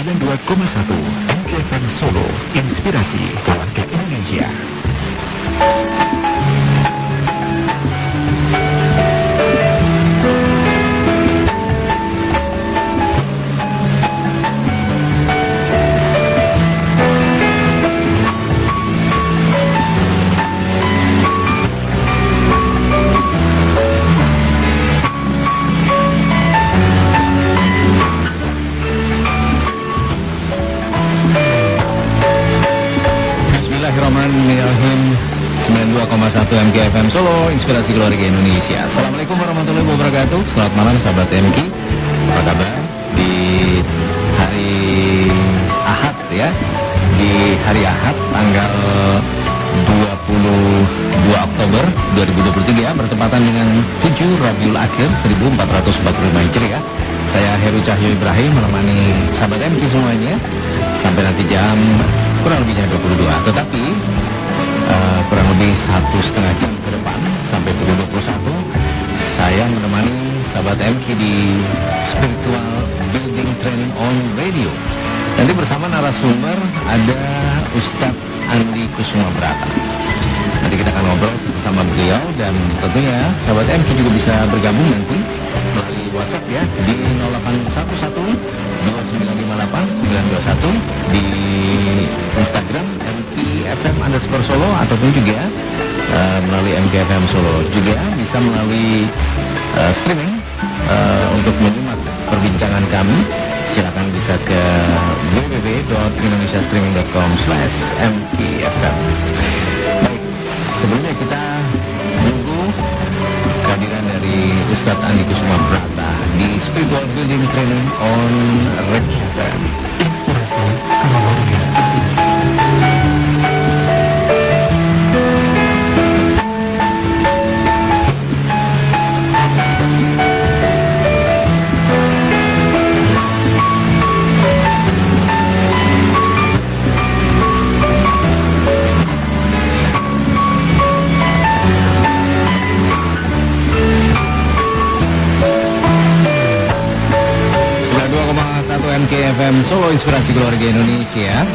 92,1 MKFM Solo, inspirasi keluarga Indonesia. Bismillahirrahmanirrahim. 92,1 MKFM Solo, inspirasi keluarga Indonesia. Assalamualaikum warahmatullahi wabarakatuh. Selamat malam sahabat MK. Apa kabar di hari Ahad ya? Di hari Ahad tanggal 22 Oktober 2023 bertepatan dengan 7 Rabiul Akhir 1445 Hijriah. Saya Heru Cahyo Ibrahim menemani sahabat MK semuanya sampai nanti jam kurang lebihnya 22. Tetapi kurang lebih 1,5 jam ke depan sampai pukul 21 saya menemani sahabat MK di Spiritual Building Training on Radio. Nanti bersama narasumber ada Ustadz Andi Kusuma Brata. Nanti kita akan ngobrol bersama beliau dan tentunya sahabat MK juga bisa bergabung nanti melalui WhatsApp ya di 0811 2958 921 di Instagram MKFM_Solo ataupun juga melalui MKFM Solo, juga bisa melalui streaming untuk menyimak perbincangan kami. Silakan bisa ke www.indonesiastreaming.com/mkfm. Baik, sebelumnya kita menunggu kehadiran dari Ustadz Andi Kusuma Brata di Spiritual Building Training on Radio FM. Inspirasi keluarga. MKFM Solo, inspirasi keluarga Indonesia.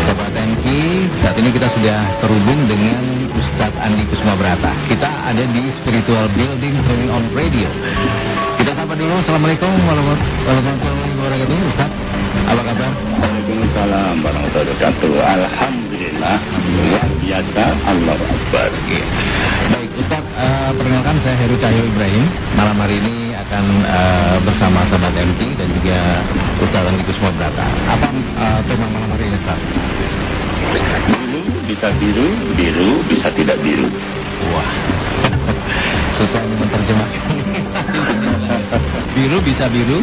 Sahabat MK, saat ini kita sudah terhubung dengan Ustadz Andi Kusuma Brata. Kita ada di Spiritual Building Training on Radio. Kita sapa dulu. Assalamualaikum warahmatullahi wabarakatuh. Ustadz, apa kabar? Waalaikumsalam warahmatullahi wabarakatuh. Alhamdulillah, luar biasa. Allahu Akbar. Baik Ustadz, perkenalkan saya Heru Cahyo Ibrahim. Malam hari ini akan bersama sahabat MK dan juga Ustadz Andi Kusuma Brata. Apa tema malam hari ini, Ustadz? Biru bisa biru, biru bisa tidak biru. Wah, susah menerjemahkan. Biru bisa biru,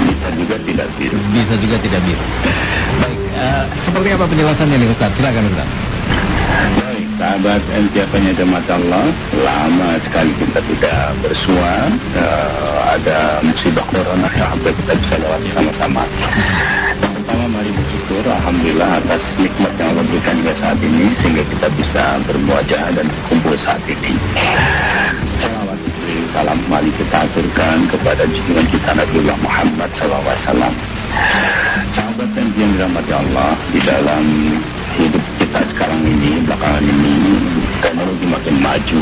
bisa juga tidak biru. bisa juga tidak biru. Baik, seperti apa penjelasannya nih Ustadz? Silakan Ustadz. Baik, sahabat MKFM-nya Jemaat Allah, lama sekali kita tidak bersua. Ada musibah corona yang hampir kita bisa lewati sama-sama. Yang pertama, mari bersyukur Alhamdulillah atas nikmat yang Allah berikan hingga saat ini, sehingga kita bisa bermuajah dan berkumpul saat ini. Salawat salam mari kita aturkan kepada junjungan kita Nabiullah Muhammad SAW. Sahabat yang dirahmati Allah, di dalam hidup kita sekarang ini, belakangan ini, teknologi makin maju,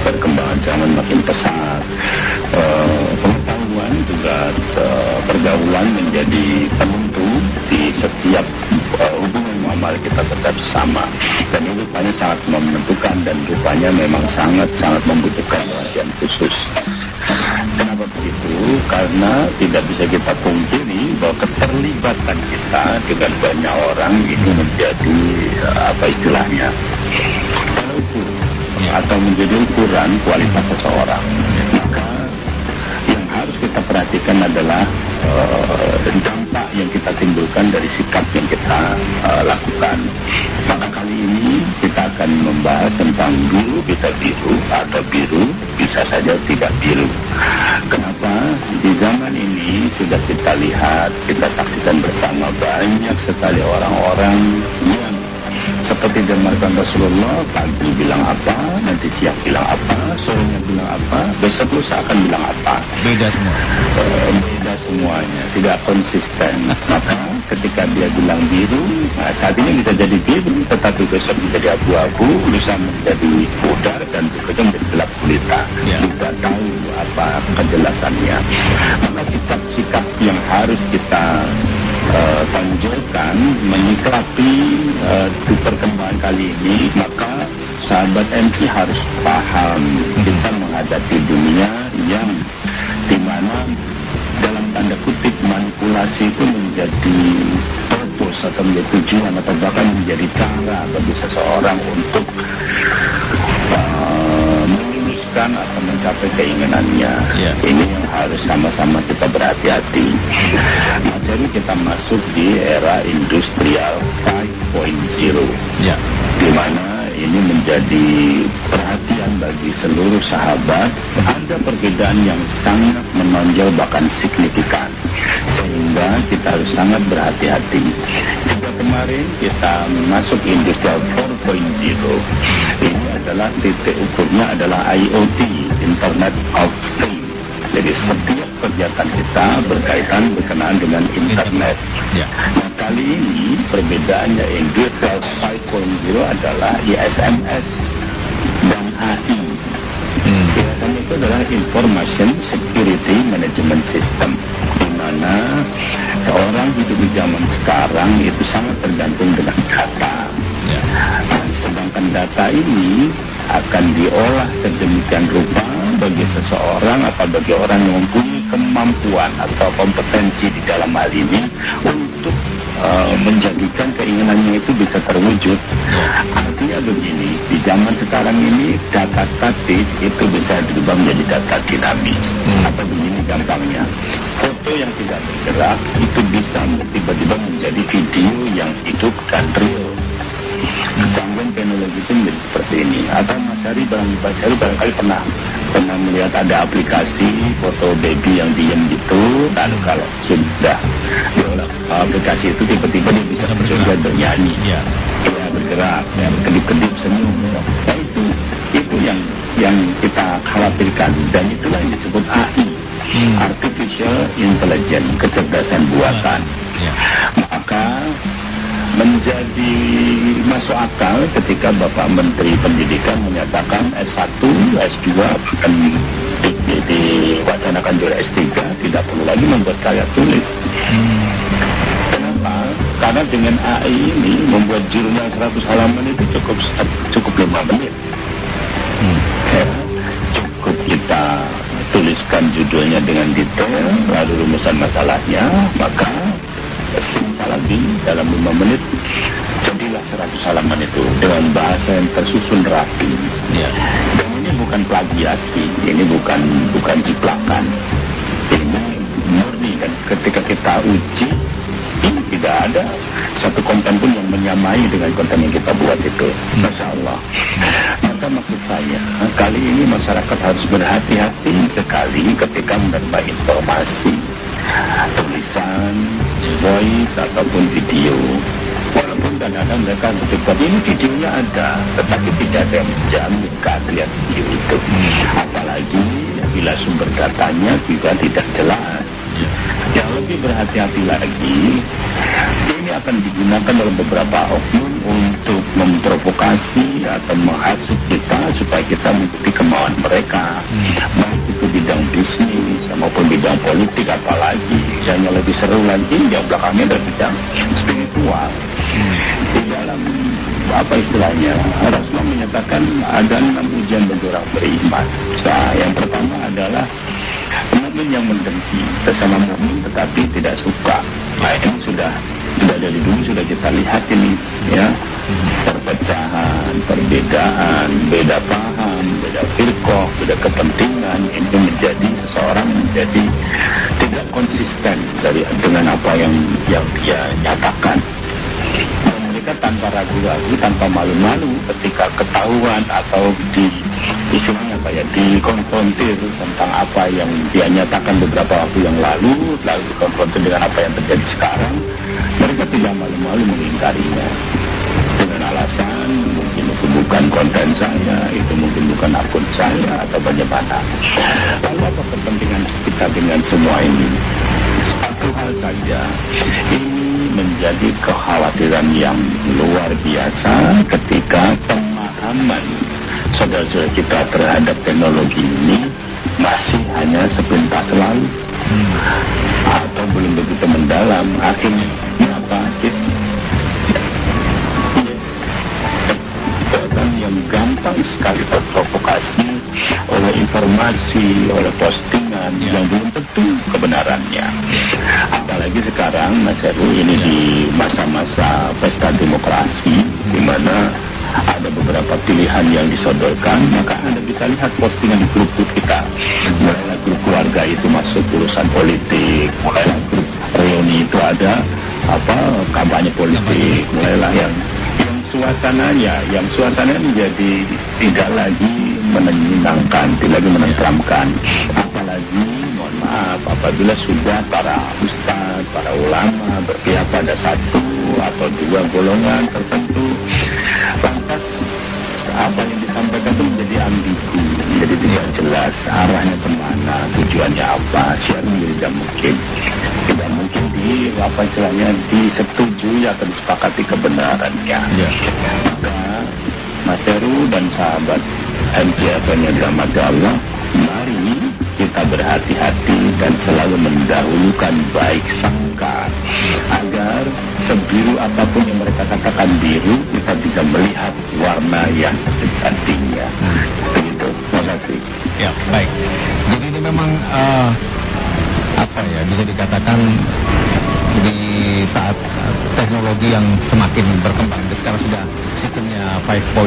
perkembangan zaman makin pesat, pengetahuan juga pergaulan menjadi penentu di setiap hubungan muamalah kita tetap sesama, dan ini rupanya sangat menentukan dan rupanya memang sangat membutuhkan perhatian khusus. Kenapa begitu? Karena tidak bisa kita pungkiri bahwa keterlibatan kita dengan banyak orang ini menjadi apa istilahnya, terukur atau menjadi ukuran kualitas seseorang. Maka yang harus kita perhatikan adalah dampak yang kita timbulkan dari sikap yang kita lakukan. Maka kali ini kita akan membahas tentang biru bisa biru atau biru bisa saja tidak biru. Kenapa? Di zaman ini sudah kita lihat, kita saksikan bersama banyak sekali orang-orang yang seperti diamarkan Rasulullah, pagi bilang apa, nanti siang bilang apa, sorenya bilang apa, besok lusa akan bilang apa. Beda semua. Beda semuanya. tidak konsisten. Maka ketika dia bilang biru, nah, saat ini bisa jadi biru, tetapi besok menjadi abu-abu, lusa menjadi pudar, dan berikutnya menjadi gelap gulita. Tidak tahu apa kejelasannya. Maka sikap-sikap yang harus kita tonjolkan menyikapi perkembangan kali ini, maka sahabat MC harus paham kita menghadapi dunia yang dimana dalam tanda kutip manipulasi itu menjadi purpose atau menjadi tujuan atau bahkan menjadi cara bagi seseorang untuk memuluskan atau mencapai keinginannya. Ini yang harus sama-sama kita berhati-hati. Jadi kita masuk di era industrial 5.0, di mana ini menjadi perhatian bagi seluruh sahabat. Ada perbedaan yang sangat menonjol bahkan signifikan, sehingga kita harus sangat berhati-hati. Jika kemarin kita masuk industrial 4.0, ini adalah titik ukurnya adalah IoT, Internet of Things. Jadi setiap kegiatan kita berkenaan dengan internet. Nah, kali ini perbedaannya industrial 5.0 adalah ISMS dan AI. ISMS itu adalah Information Security Management System, di mana orang hidup di zaman sekarang itu sangat tergantung dengan data. Nah, sedangkan data ini akan diolah sedemikian rupa bagi seseorang atau bagi orang yang mempunyai kemampuan atau kompetensi di dalam hal ini untuk menjadikan keinginannya itu bisa terwujud. Artinya begini, di zaman sekarang ini data statis itu bisa berubah menjadi data dinamis. Atau begini gampangnya, foto yang tidak bergerak itu bisa tiba-tiba menjadi video yang hidup dan real. Kecanggihan teknologi itu menjadi seperti ini. Atau Mas Hari barangkali pernah melihat ada aplikasi foto baby yang diem gitu, dan kalau sudah diolah aplikasi itu tiba-tiba dia bisa mencoba bernyanyi, bergerak, berkedip-kedip, senyum. Nah itu yang kita khawatirkan, dan itulah yang disebut AI, Artificial Intelligence, kecerdasan buatan. Maka menjadi masuk akal ketika Bapak Menteri Pendidikan menyatakan S1, S2 akan diwacanakan juga S3, tidak perlu lagi membuat karya tulis. Kenapa? Karena dengan AI ini membuat jurnal 100 halaman itu cukup 5 menit. Cukup kita tuliskan judulnya dengan detail, lalu rumusan masalahnya, maka sebentar lagi dalam 5 menit jadilah 100 halaman itu dengan bahasa yang tersusun rapi. Dan ini bukan plagiasi, ini bukan jiplakan, ini murni. Dan ketika kita uji, ini tidak ada satu konten pun yang menyamai dengan konten yang kita buat itu. Masya Allah. Maka maksud saya, kali ini masyarakat harus berhati-hati sekali ketika menerima informasi, tulisan, voice ataupun video. Walaupun kadang-kadang mereka berdebat ini videonya ada, tetapi tidak ada yang menjamin keaslian video itu. Apalagi bila sumber datanya juga tidak jelas. Yang lebih berhati-hati lagi, ini akan digunakan oleh beberapa oknum untuk memprovokasi atau menghasut kita supaya kita mengikuti kemauan mereka, baik itu bidang bisnis maupun bidang politik. Apalagi yang lebih seru lagi, yang belakangnya adalah bidang spiritual. Di dalam apa istilahnya, Rasulullah menyatakan ada 6 ujian bagi orang beriman. Nah, yang pertama adalah mukmin yang mendengki sesama mukmin tetapi tidak suka. Nah, ini sudah dari dulu sudah kita lihat ini, ya, perpecahan, perbedaan, beda paham, beda firqah, beda kepentingan, itu menjadi seseorang menjadi tidak konsisten dengan apa yang dia nyatakan. Mereka tanpa ragu-ragu, tanpa malu-malu ketika ketahuan atau istilahnya dikonfrontir tentang apa yang dia nyatakan beberapa waktu yang lalu dikonfrontir dengan apa yang terjadi sekarang, mereka tidak malu-malu mengingkarinya dengan alasan mungkin itu bukan konten saya, itu mungkin bukan akun saya, atau bagaimana. Lalu apa kepentingan kita dengan semua ini? Satu hal saja ini menjadi kekhawatiran yang luar biasa ketika pemahaman saudara-saudara kita terhadap teknologi ini masih hanya sepintas lalu atau belum begitu mendalam. Akhirnya apa? Yang gampang sekali terprovokasi oleh informasi, oleh postingan yang belum tentu kebenarannya. Apalagi sekarang, Mas Heru, ini di masa-masa pesta demokrasi, di mana ada beberapa pilihan yang disodorkan, maka Anda bisa lihat postingan di grup-grup kita. Mulailah grup keluarga itu masuk urusan politik, mulailah grup reuni itu ada kampanye politik, mulailah yang suasananya menjadi tidak lagi menyenangkan, tidak lagi menenteramkan. Apalagi, mohon maaf, apabila sudah para ustadz, para ulama berpihak pada satu atau dua golongan tertentu, lantas apa yang disampaikan itu menjadi ambigu, menjadi tidak jelas arahnya kemana, tujuannya apa. Siapa menjadi tidak mungkin disetujui atau disepakati kebenarannya. Maka Mas Heru dan sahabat MPFN yang dirahmati Allah, mari kita berhati-hati dan selalu mendahulukan baik sangka agar sebiru apapun yang mereka katakan biru, kita bisa melihat warna yang sejatinya. Begitu. Terima kasih. Ya, baik. Jadi ini memang bisa dikatakan di saat teknologi yang semakin berkembang, sekarang sudah sistemnya 5.0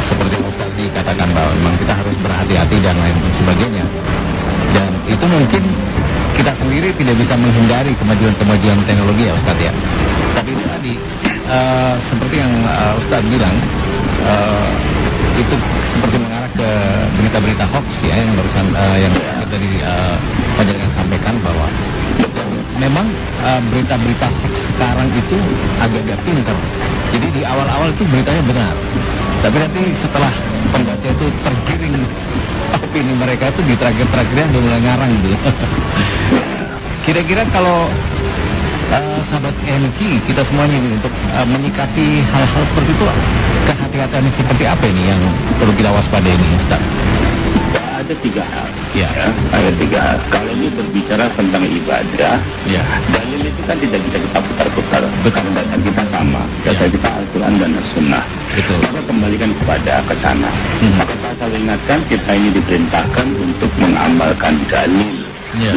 seperti yang tadi dikatakan bahwa memang kita harus berhati-hati dan lain sebagainya, dan itu mungkin kita sendiri tidak bisa menghindari kemajuan teknologi ya Ustadz ya. Tapi itu tadi seperti yang Ustadz bilang, itu seperti mengarah ke berita-berita hoax ya, yang barusan yang tadi Panjenengan sampaikan bahwa memang berita-berita hoax sekarang itu agak-agak pintar. Jadi di awal-awal itu beritanya benar, tapi nanti setelah pembaca itu tergiring opini mereka itu di terakhir-terakhirnya udah mulai ngarang gitu. Kira-kira kalau sahabat NQ kita semuanya ini untuk menyikapi hal-hal seperti itu, kehati-hatian seperti apa ini yang perlu kita waspadai ini, Ustaz? Ada tiga hal. Ada tiga hal. Kalau ini berbicara tentang ibadah, dalil itu kan tidak bisa kita putar-putar. Karena data kita sama, data kita Al-Quran dan As-Sunnah. Maka kembalikan kepada kesana. Maka saya selalu ingatkan, kita ini diperintahkan untuk mengamalkan dalil,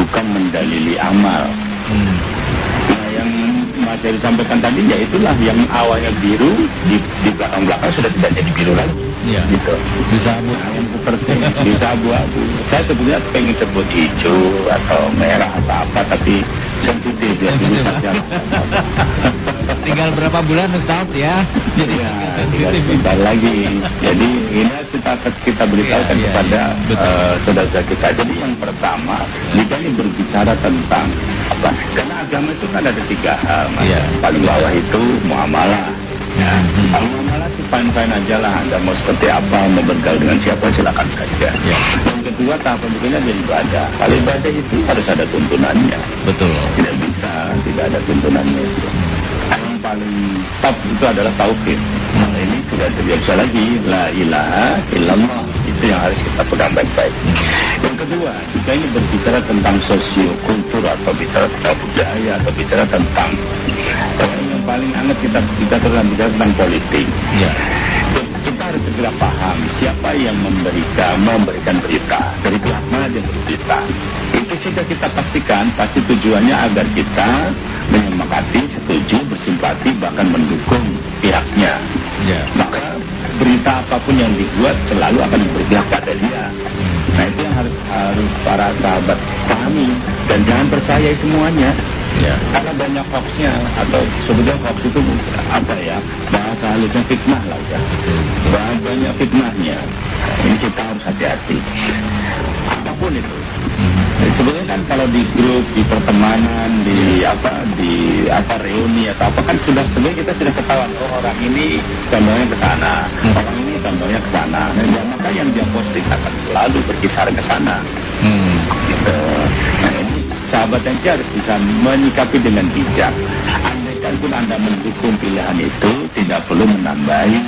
bukan mendalili amal. Nah, yang Mas Heru sampaikan tadi, ya itulah yang awalnya biru, di belakang-belakang sudah tidak jadi biru lagi. Gitu. Bisa abu-abu. Saya sebenarnya pengen sebut hijau atau merah atau apa, tapi sensitif ya. Tinggal berapa bulan Ustaz ya? Jadi tinggal sebentar lagi. Jadi ini kita beritahukan kepada saudara kita. Jadi yang pertama, kita ini berbicara tentang apa? Karena agama itu kan ada tiga hal. Paling bawah itu muamalah. Kalau muamalah sih fine-fine aja lah. Anda mau seperti apa, mau bergaul dengan siapa, silakan saja. Yang kedua, tahapan berikutnya adalah ibadah. Kalau ibadah itu harus ada tuntunannya. Betul. Tidak bisa tidak ada tuntunannya. Yang paling top itu adalah tauhid. Nah, ini tidak bisa lagi la ilaha illallah. Itu yang harus kita pegang baik-baik. Yang kedua, kita ini berbicara tentang sosiokultur atau bicara tentang budaya atau bicara tentang yang paling hangat kita bicara tentang politik. Kita harus segera paham siapa yang memberikan berita, dari pihak mana dia berita. Itu sudah kita pastikan, pasti tujuannya agar kita menyepakati, setuju, bersimpati, bahkan mendukung pihaknya. Maka berita apapun yang dibuat selalu akan berpihak pada dia. Nah, itu yang harus para sahabat pahami, dan jangan percaya semuanya. Karena banyak hoaxnya, atau sebetulnya hoax itu apa ya, bahasa halusnya fitnah lah ya. Banyak fitnahnya. Ini kita harus hati-hati. Apapun itu. Sebetulnya kan kalau di grup, di pertemanan, di reuni atau apa kan sebenarnya kita sudah ketahuan, orang ini contohnya ke sana, orang ini contohnya ke sana. Nah, maka yang dia posting akan selalu berkisar ke sana. Gitu. Nah, ini sahabat MK harus bisa menyikapi dengan bijak. Andaikan pun Anda mendukung pilihan itu, tidak perlu menambahi.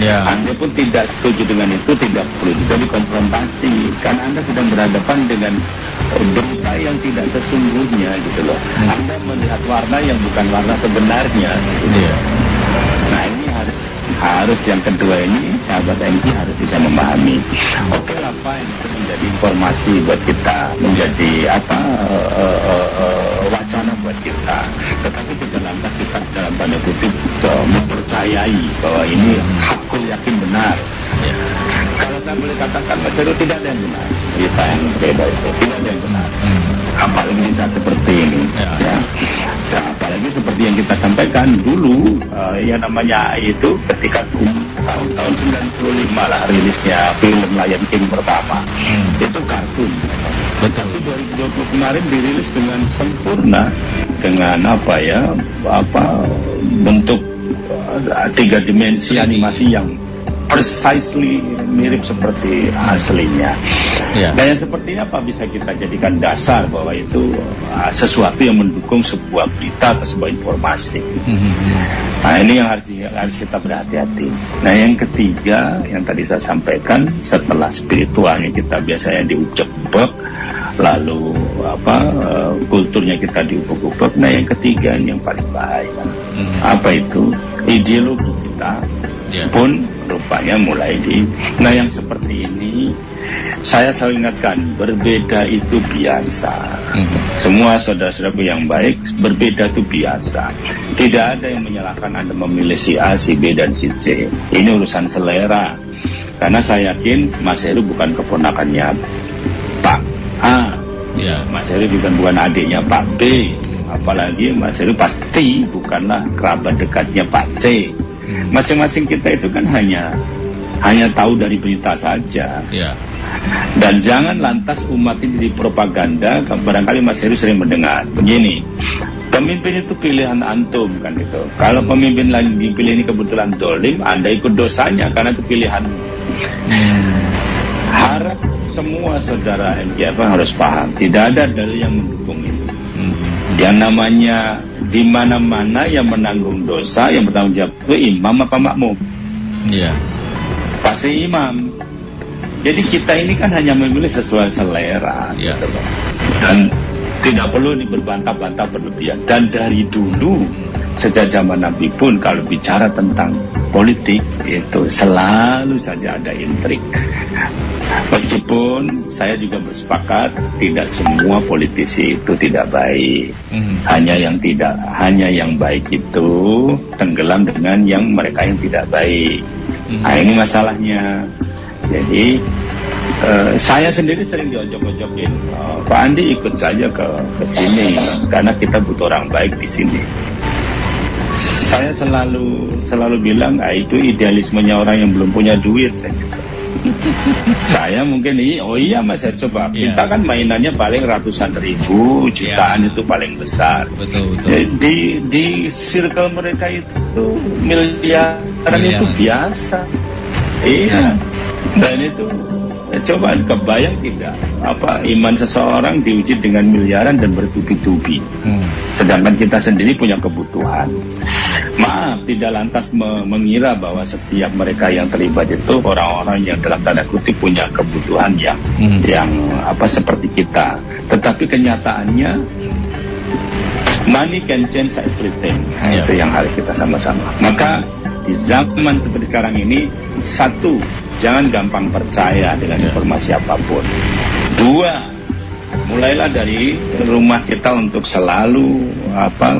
Anda pun tidak setuju dengan itu, tidak perlu juga dikonfrontasi, karena Anda sedang berhadapan dengan berita yang tidak sesungguhnya gitu loh. Anda melihat warna yang bukan warna sebenarnya gitu. Nah ini harus yang kedua ini sahabat MK harus bisa memahami. Oke lah Pak, itu menjadi informasi buat kita, menjadi wacana buat kita, tetapi tidak lantas kita dalam tanda kutip mempercayai bahwa ini hakul yakin benar. Kalau saya boleh katakan Mas Heru, tidak ada yang benar berita yang beda itu, tidak ada yang benar. Apalagi di saat seperti ini ya. Nah, apalagi seperti yang kita sampaikan dulu, yang namanya itu ketika tahun 95 lah rilisnya film Lion King pertama, itu kartun. Tapi 2020 kemarin dirilis dengan sempurna, dengan bentuk 3 dimensi animasi yang precisely mirip seperti aslinya. Dan yang seperti apa bisa kita jadikan dasar bahwa itu sesuatu yang mendukung sebuah berita atau sebuah informasi. Nah ini yang harus kita berhati-hati. Nah yang ketiga yang tadi saya sampaikan, setelah spiritualnya kita biasanya diubek-ubek, lalu kulturnya kita diubek-ubek. Nah yang ketiga yang paling bahaya, apa itu? Ideologi kita pun rupanya mulai nah yang seperti ini saya selalu ingatkan, berbeda itu biasa. Semua saudara-saudaraku yang baik, berbeda itu biasa. Tidak ada yang menyalahkan Anda memilih si A, si B, dan si C. Ini urusan selera. Karena saya yakin Mas Heru bukan keponakannya Pak A, Mas Heru juga bukan adiknya Pak B, apalagi Mas Heru pasti bukanlah kerabat dekatnya Pak C. Masing-masing kita itu kan hanya tahu dari berita saja. Dan jangan lantas umat ini dipropaganda. Barangkali Mas Heru sering mendengar begini, pemimpin itu pilihan antum kan itu. Kalau pemimpin lagi dipilih ini kebetulan dolim, Anda ikut dosanya karena itu pilihan. Harap semua saudara MKF harus paham, tidak ada dalil yang mendukung itu. Yang namanya di mana-mana yang menanggung dosa, yang bertanggung jawab itu imam apa makmum? Pasti imam. Jadi kita ini kan hanya memilih sesuai selera, gitu loh. Dan tidak perlu berbantah-bantah berlebihan. Dan dari dulu sejak zaman Nabi pun kalau bicara tentang politik itu selalu saja ada intrik. Meskipun saya juga bersepakat tidak semua politisi itu tidak baik. Hanya yang baik itu tenggelam dengan yang mereka yang tidak baik. Nah ini masalahnya. Jadi saya sendiri sering diojok-ojokin, Pak Andi ikut saja ke sini karena kita butuh orang baik di sini. Saya selalu bilang, itu idealismenya orang yang belum punya duit. Saya mungkin Mas, saya coba. Kita kan mainannya paling ratusan ribu, jutaan itu paling besar. Betul. Di circle mereka itu miliaran itu biasa. Dan itu coba kebayang tidak iman seseorang diuji dengan miliaran dan bertubi-tubi. Sedangkan kita sendiri punya kebutuhan. Maaf, tidak lantas mengira bahwa setiap mereka yang terlibat itu orang-orang yang dalam tanda kutip punya kebutuhan yang seperti kita. Tetapi kenyataannya money can change everything. Itu yang harus kita sama-sama. Maka di zaman seperti sekarang ini, satu, jangan gampang percaya dengan informasi apapun. Dua, mulailah dari rumah kita untuk selalu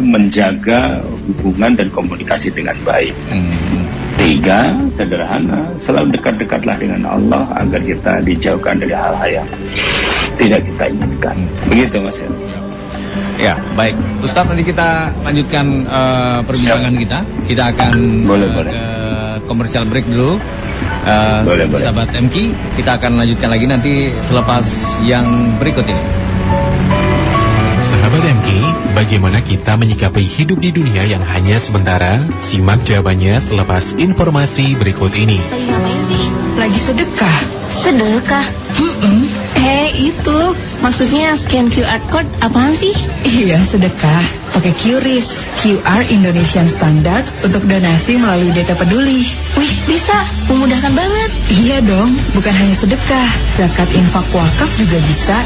menjaga hubungan dan komunikasi dengan baik. Tiga, sederhana, selalu dekat-dekatlah dengan Allah agar kita dijauhkan dari hal-hal yang tidak kita inginkan. Begitu Mas Heru. Ya, baik. Ustadz, nanti kita lanjutkan perbincangan kita. Kita akan ke komersial break dulu. Boleh. Sahabat MK, kita akan lanjutkan lagi nanti selepas yang berikut ini. Sahabat MK, bagaimana kita menyikapi hidup di dunia yang hanya sementara? Simak jawabannya selepas informasi berikut ini. Lagi ngapain sih? Lagi sedekah. Sedekah? Itu Maksudnya scan QR code apaan sih? Iya, sedekah. Pakai QRIS, QR Indonesian Standard untuk donasi melalui Data Peduli. Wih, bisa. Memudahkan banget. Iya dong, bukan hanya sedekah. Zakat, infak, wakaf juga bisa.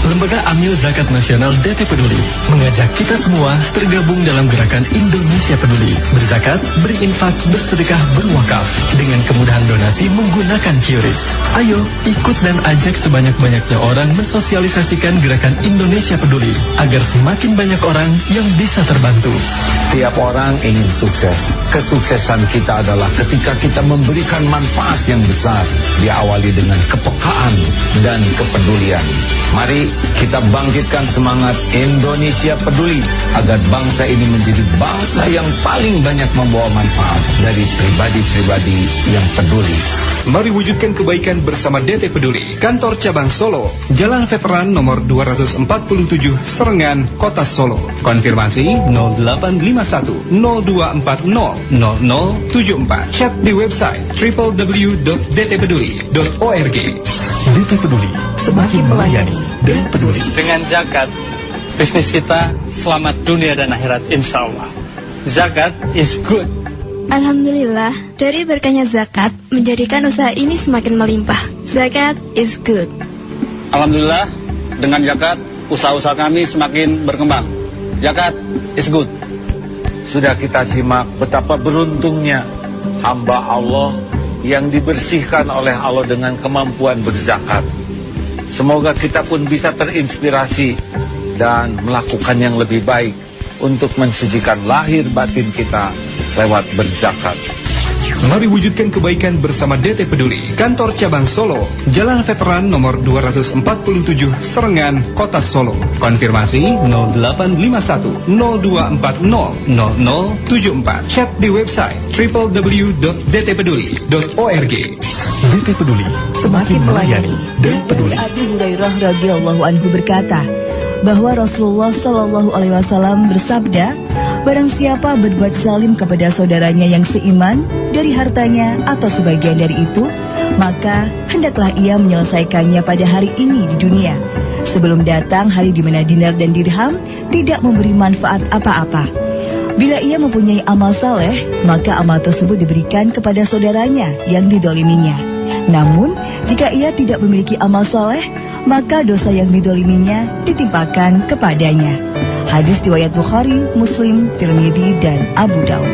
Lembaga Amil Zakat Nasional DT Peduli mengajak kita semua tergabung dalam gerakan Indonesia Peduli. Berzakat, berinfak, bersedekah, berwakaf dengan kemudahan donasi menggunakan QRIS. Ayo, ikut dan ajak sebanyak-banyaknya orang mensosialisasikan gerakan Indonesia Peduli agar semakin banyak orang yang bisa terbantu. Tiap orang ingin sukses. Kesuksesan kita adalah ketika kita memberikan manfaat yang besar, diawali dengan kepekaan dan kepedulian. Mari kita bangkitkan semangat Indonesia Peduli agar bangsa ini menjadi bangsa yang paling banyak membawa manfaat dari pribadi-pribadi yang peduli. Mari wujudkan kebaikan bersama DT Peduli. Kantor Cabang Solo, Jalan Veteran nomor 247, Serengan, Kota Solo. Konfirmasi 0851 0240 0074. Chat di website www.dtpeduli.org. DT Peduli, semakin melayani dan peduli. Dengan zakat, bisnis kita selamat dunia dan akhirat insya Allah. Zakat is good. Alhamdulillah, dari berkahnya zakat menjadikan usaha ini semakin melimpah. Zakat is good. Alhamdulillah, dengan zakat, usaha-usaha kami semakin berkembang. Zakat is good. Sudah kita simak betapa beruntungnya hamba Allah yang dibersihkan oleh Allah dengan kemampuan berzakat. Semoga kita pun bisa terinspirasi dan melakukan yang lebih baik untuk mensucikan lahir batin kita lewat berzakat. Mari wujudkan kebaikan bersama DT Peduli. Kantor Cabang Solo, Jalan Veteran nomor 247, Serengan, Kota Solo. Konfirmasi 0851 0240 0074. Chat di website www.dtpeduli.org. DT Peduli, semakin melayani dan peduli. Abu Hurairah radhiyallahu anhu berkata bahwa Rasulullah Shallallahu alaihi wasallam bersabda, barang siapa berbuat zalim kepada saudaranya yang seiman dari hartanya atau sebagian dari itu, maka hendaklah ia menyelesaikannya pada hari ini di dunia, sebelum datang hari di mana dinar dan dirham tidak memberi manfaat apa-apa. Bila ia mempunyai amal saleh, maka amal tersebut diberikan kepada saudaranya yang didoliminya. Namun, jika ia tidak memiliki amal saleh, maka dosa yang didoliminya ditimpakan kepadanya. Hadis riwayat Bukhari, Muslim, Tirmidzi, dan Abu Daud.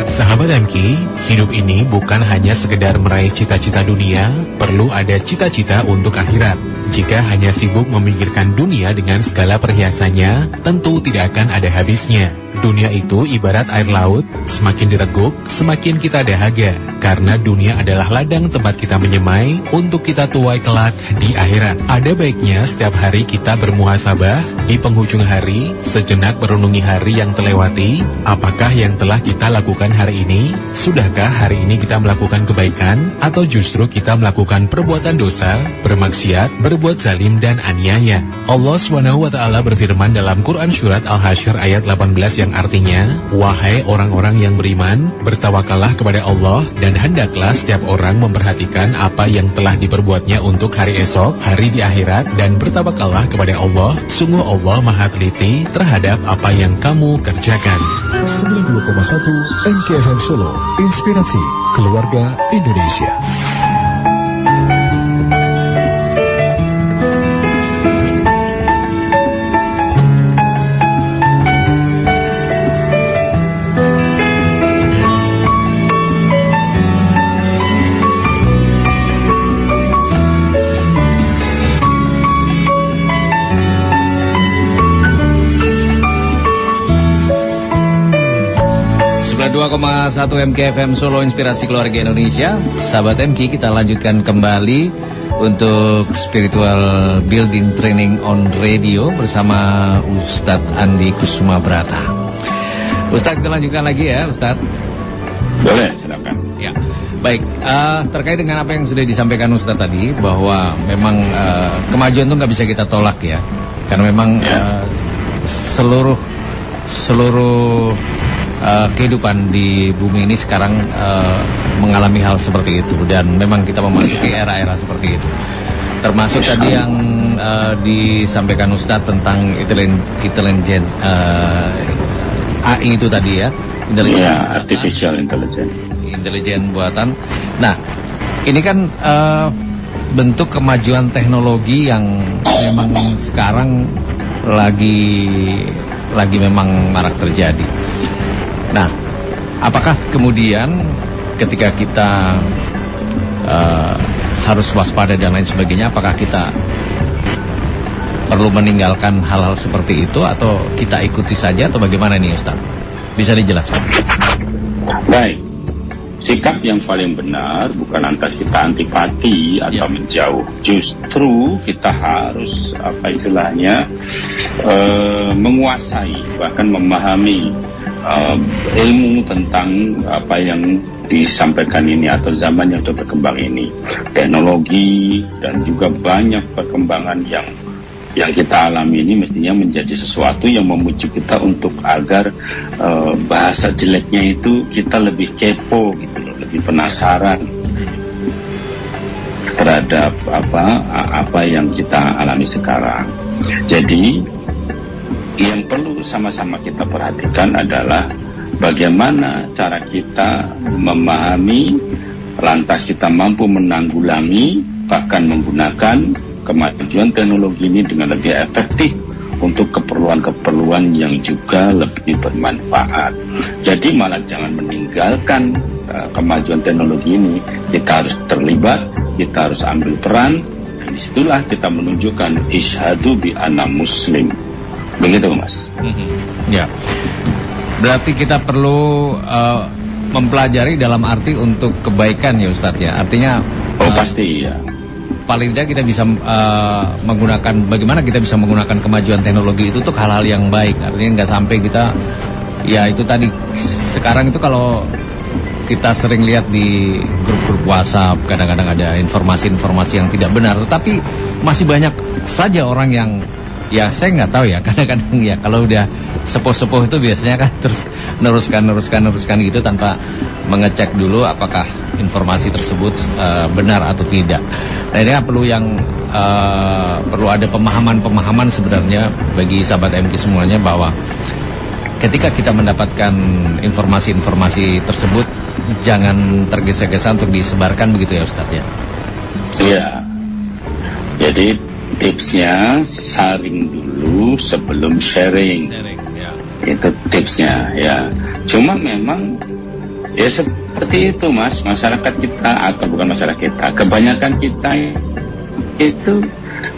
Sahabat MK, hidup ini bukan hanya sekedar meraih cita-cita dunia, perlu ada cita-cita untuk akhirat. Jika hanya sibuk memikirkan dunia dengan segala perhiasannya, tentu tidak akan ada habisnya. Dunia itu ibarat air laut, semakin diteguk, semakin kita dahaga. Karena dunia adalah ladang tempat kita menyemai untuk kita tuai kelak di akhirat. Ada baiknya setiap hari kita bermuhasabah, di penghujung hari, sejenak merenungi hari yang terlewati. Apakah yang telah kita lakukan hari ini? Sudahkah hari ini kita melakukan kebaikan? Atau justru kita melakukan perbuatan dosa, bermaksiat, berbuat zalim dan aniaya? Allah SWT berfirman dalam Quran Surat Al-Hasyr ayat 18 yang artinya, wahai orang-orang yang beriman, bertawakallah kepada Allah dan hendaklah setiap orang memperhatikan apa yang telah diperbuatnya untuk hari esok, hari di akhirat, dan bertawakallah kepada Allah. Sungguh Allah Maha Teliti terhadap apa yang kamu kerjakan. 92,1 MKFM Solo, inspirasi keluarga Indonesia. Dua 2,1 MKFM Solo, inspirasi keluarga Indonesia. Sahabat MK, kita lanjutkan kembali untuk Spiritual Building Training on Radio bersama Ustadz Andi Kusuma Brata. Ustadz, kita lanjutkan lagi ya Ustadz. Boleh, silakan. Ya, baik. Terkait dengan apa yang sudah disampaikan Ustadz tadi, bahwa memang kemajuan itu nggak bisa kita tolak ya, karena memang seluruh kehidupan di bumi ini sekarang mengalami hal seperti itu, dan memang kita memasuki era-era seperti itu. Termasuk tadi yang disampaikan Ustadz tentang intelijen AI itu tadi ya. Artificial intelligence. Intelijen buatan. Nah, ini kan bentuk kemajuan teknologi yang memang sekarang lagi memang marak terjadi. Nah, apakah kemudian ketika kita harus waspada dan lain sebagainya, apakah kita perlu meninggalkan hal-hal seperti itu atau kita ikuti saja atau bagaimana nih Ustaz? Bisa dijelaskan? Baik, sikap yang paling benar bukan lantas kita antipati atau menjauh. Justru kita harus menguasai bahkan memahami ilmu tentang apa yang disampaikan ini atau zaman yang sudah berkembang ini, teknologi dan juga banyak perkembangan yang kita alami ini mestinya menjadi sesuatu yang memicu kita untuk agar bahasa jeleknya itu kita lebih kepo gitu loh, lebih penasaran terhadap apa yang kita alami sekarang. Jadi yang perlu sama-sama kita perhatikan adalah bagaimana cara kita memahami, lantas kita mampu menanggulangi, bahkan menggunakan kemajuan teknologi ini dengan lebih efektif untuk keperluan-keperluan yang juga lebih bermanfaat. Jadi malah jangan meninggalkan kemajuan teknologi ini. Kita harus terlibat, kita harus ambil peran, dan disitulah kita menunjukkan isyhadu bi anna muslim. Begitu Mas. Ya. Berarti kita perlu mempelajari dalam arti untuk kebaikan ya Ustadz ya. Artinya pasti ya. Paling tidak kita bisa menggunakan, bagaimana kita bisa menggunakan kemajuan teknologi itu untuk hal-hal yang baik. Artinya nggak sampai kita, ya itu tadi, sekarang itu kalau kita sering lihat di grup-grup WhatsApp, kadang-kadang ada informasi-informasi yang tidak benar, tetapi masih banyak saja orang yang, ya saya nggak tahu ya, kadang-kadang ya kalau udah sepuh-sepuh itu biasanya kan terus neruskan gitu tanpa mengecek dulu apakah informasi tersebut benar atau tidak. Nah ini perlu ada pemahaman sebenarnya bagi sahabat MK semuanya bahwa ketika kita mendapatkan informasi-informasi tersebut jangan tergesa-gesa untuk disebarkan begitu ya Ustadz ya. Iya. Jadi tipsnya saring dulu sebelum sharing. Ya. Itu tipsnya ya. Cuma memang ya seperti itu Mas, masyarakat kita atau bukan masyarakat kita, kebanyakan kita itu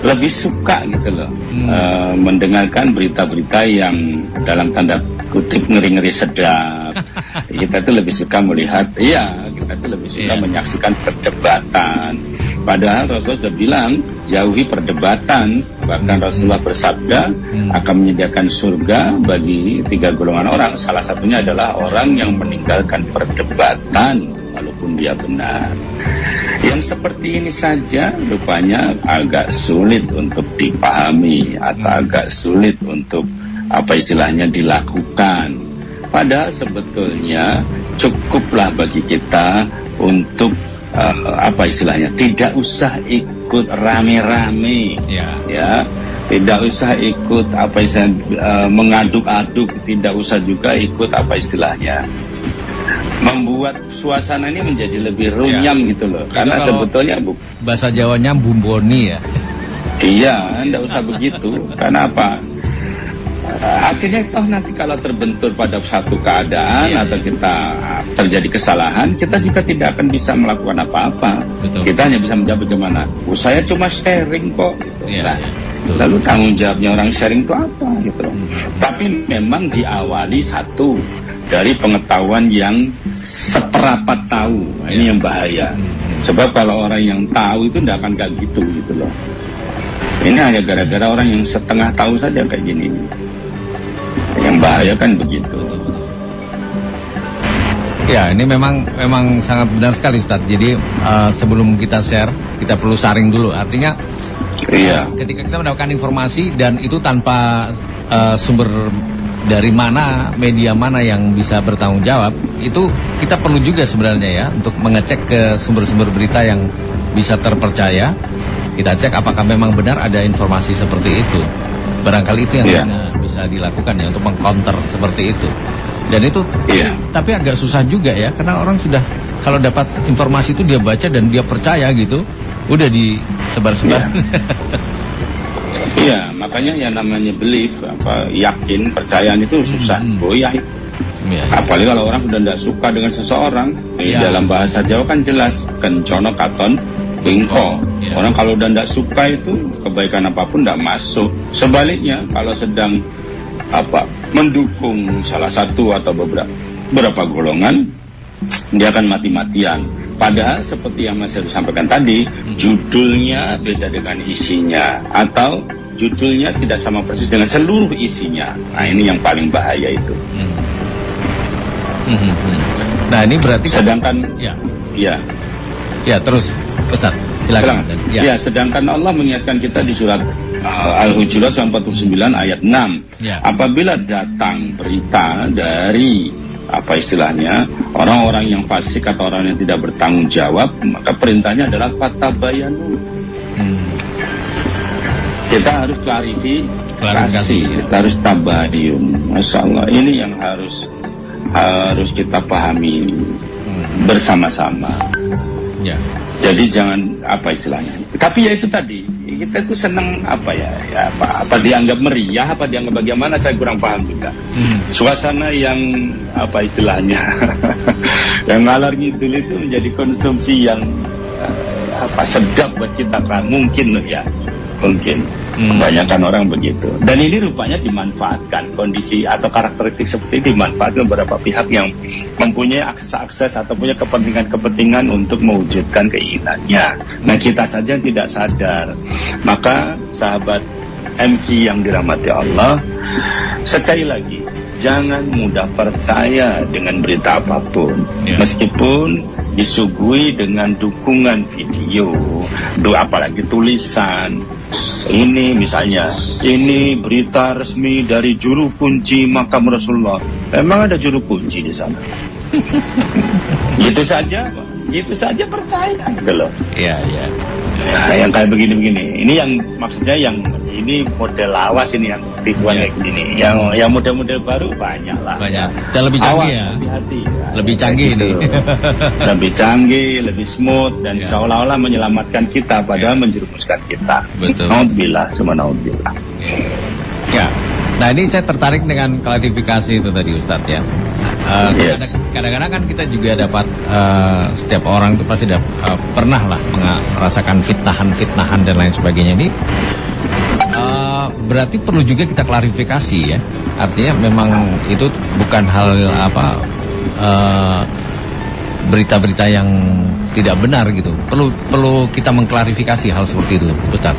lebih suka gitu loh mendengarkan berita-berita yang dalam tanda kutip ngeri-ngeri sedap. Kita tuh lebih suka melihat, kita tuh lebih suka menyaksikan perdebatan. Padahal Rasulullah sudah bilang jauhi perdebatan. Bahkan Rasulullah bersabda akan menyediakan surga bagi 3 golongan orang. Salah satunya adalah orang yang meninggalkan perdebatan walaupun dia benar. Yang seperti ini saja rupanya agak sulit untuk dipahami atau agak sulit untuk dilakukan. Padahal sebetulnya cukuplah bagi kita untuk tidak usah ikut rame-rame, ya, tidak usah ikut mengaduk-aduk, tidak usah juga ikut membuat suasana ini menjadi lebih runyam gitu loh. Karena sebetulnya bahasa Jawanya bumboni ya. Iya, tidak usah begitu. Karena apa? Akhirnya toh nanti kalau terbentur pada satu keadaan atau kita terjadi kesalahan, kita juga tidak akan bisa melakukan apa-apa. Kita hanya bisa menjawab bagaimana. Saya cuma sharing kok. Gitu. Lalu tanggung jawabnya orang sharing itu apa? Gitu. Tapi memang diawali satu dari pengetahuan yang seperapat tahu. Ini yang bahaya. Sebab kalau orang yang tahu itu tidak akan kayak gitu loh. Ini hanya gara-gara orang yang setengah tahu saja kayak gini. Yang bahaya kan begitu. Ya, ini memang sangat benar sekali Ustadz. Jadi sebelum kita share, kita perlu saring dulu. Artinya ketika kita mendapatkan informasi dan itu tanpa sumber dari mana, media mana yang bisa bertanggung jawab, itu kita perlu juga sebenarnya ya untuk mengecek ke sumber-sumber berita yang bisa terpercaya. kita cek apakah memang benar ada informasi seperti itu. Barangkali itu yang bisa dilakukan ya untuk mengcounter seperti itu. Dan itu tapi agak susah juga ya, karena orang sudah kalau dapat informasi itu dia baca dan dia percaya gitu, udah disebar-sebar. Iya, makanya yang namanya belief, yakin, percayaan itu susah, goyah. Apalagi kalau orang sudah tidak suka dengan seseorang, dalam bahasa Jawa kan jelas, kencono katon bingko. Orang kalau udah tidak suka itu kebaikan apapun tidak masuk. Sebaliknya kalau sedang mendukung salah satu atau beberapa golongan, dia akan mati-matian. Padahal seperti yang Mas Heru sampaikan tadi, judulnya beda dengan isinya, atau judulnya tidak sama persis dengan seluruh isinya. Nah, ini yang paling bahaya itu. Nah, ini berarti sedangkan terus Ustaz, silakan. Sedangkan Allah mengingatkan kita di surat Al-Hujurat 49 ayat 6. Apabila datang berita dari orang-orang yang fasik atau orang yang tidak bertanggung jawab, maka perintahnya adalah fatabayanu. Kita harus klarifikasi, kita harus tabayun. Masya Allah, ini yang harus kita pahami bersama-sama. Jadi jangan tapi ya itu tadi, kita itu senang apa dianggap meriah, apa dianggap bagaimana, saya kurang paham juga. Suasana yang yang ngalor ngidul itu menjadi konsumsi yang sedap buat kita kan, mungkin. Kebanyakan orang begitu, dan ini rupanya dimanfaatkan, kondisi atau karakteristik seperti ini dimanfaatkan beberapa pihak yang mempunyai akses atau punya kepentingan untuk mewujudkan keinginannya. Nah, kita saja tidak sadar. Maka sahabat MQ yang dirahmati Allah, sekali lagi jangan mudah percaya dengan berita apapun, meskipun disuguhi dengan dukungan video, apalagi tulisan. Ini misalnya, ini berita resmi dari juru kunci makam Rasulullah. Emang ada juru kunci di sana? Gitu saja percaya gitu loh. Nah, yang kayak begini-begini, ini yang maksudnya ini model lawas, ini yang tipuan kayak gini. Yang model-model baru banyak lah. Dan lebih canggih. Hati-hati. Lebih canggih ini. Lebih canggih, lebih smooth, dan seolah-olah menyelamatkan kita, padahal menjerumuskan kita. Betul. Naudzubillah, semua naudzubillah. Nah, ini saya tertarik dengan klarifikasi itu tadi Ustadz ya. Kadang-kadang kan kita juga dapat setiap orang itu pasti pernah lah merasakan fitnahan dan lain sebagainya. Ini berarti perlu juga kita klarifikasi ya. Artinya memang itu bukan hal berita-berita yang tidak benar gitu. Perlu kita mengklarifikasi hal seperti itu, Ustaz.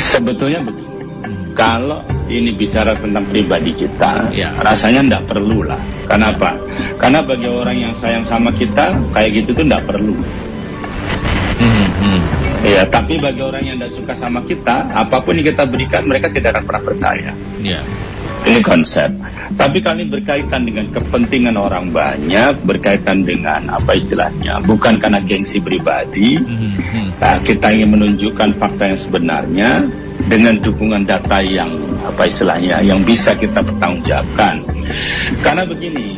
Sebetulnya begini. Kalau ini bicara tentang pribadi kita, rasanya tidak perlu lah. Kenapa? Karena bagi orang yang sayang sama kita, kayak gitu tuh tidak perlu. Tapi bagi orang yang tidak suka sama kita, apapun yang kita berikan, mereka tidak akan pernah percaya. Ini konsep. Tapi kali berkaitan dengan kepentingan orang banyak, berkaitan dengan bukan karena gengsi pribadi. Kita ingin menunjukkan fakta yang sebenarnya dengan dukungan data yang yang bisa kita pertanggungjawabkan. Karena begini,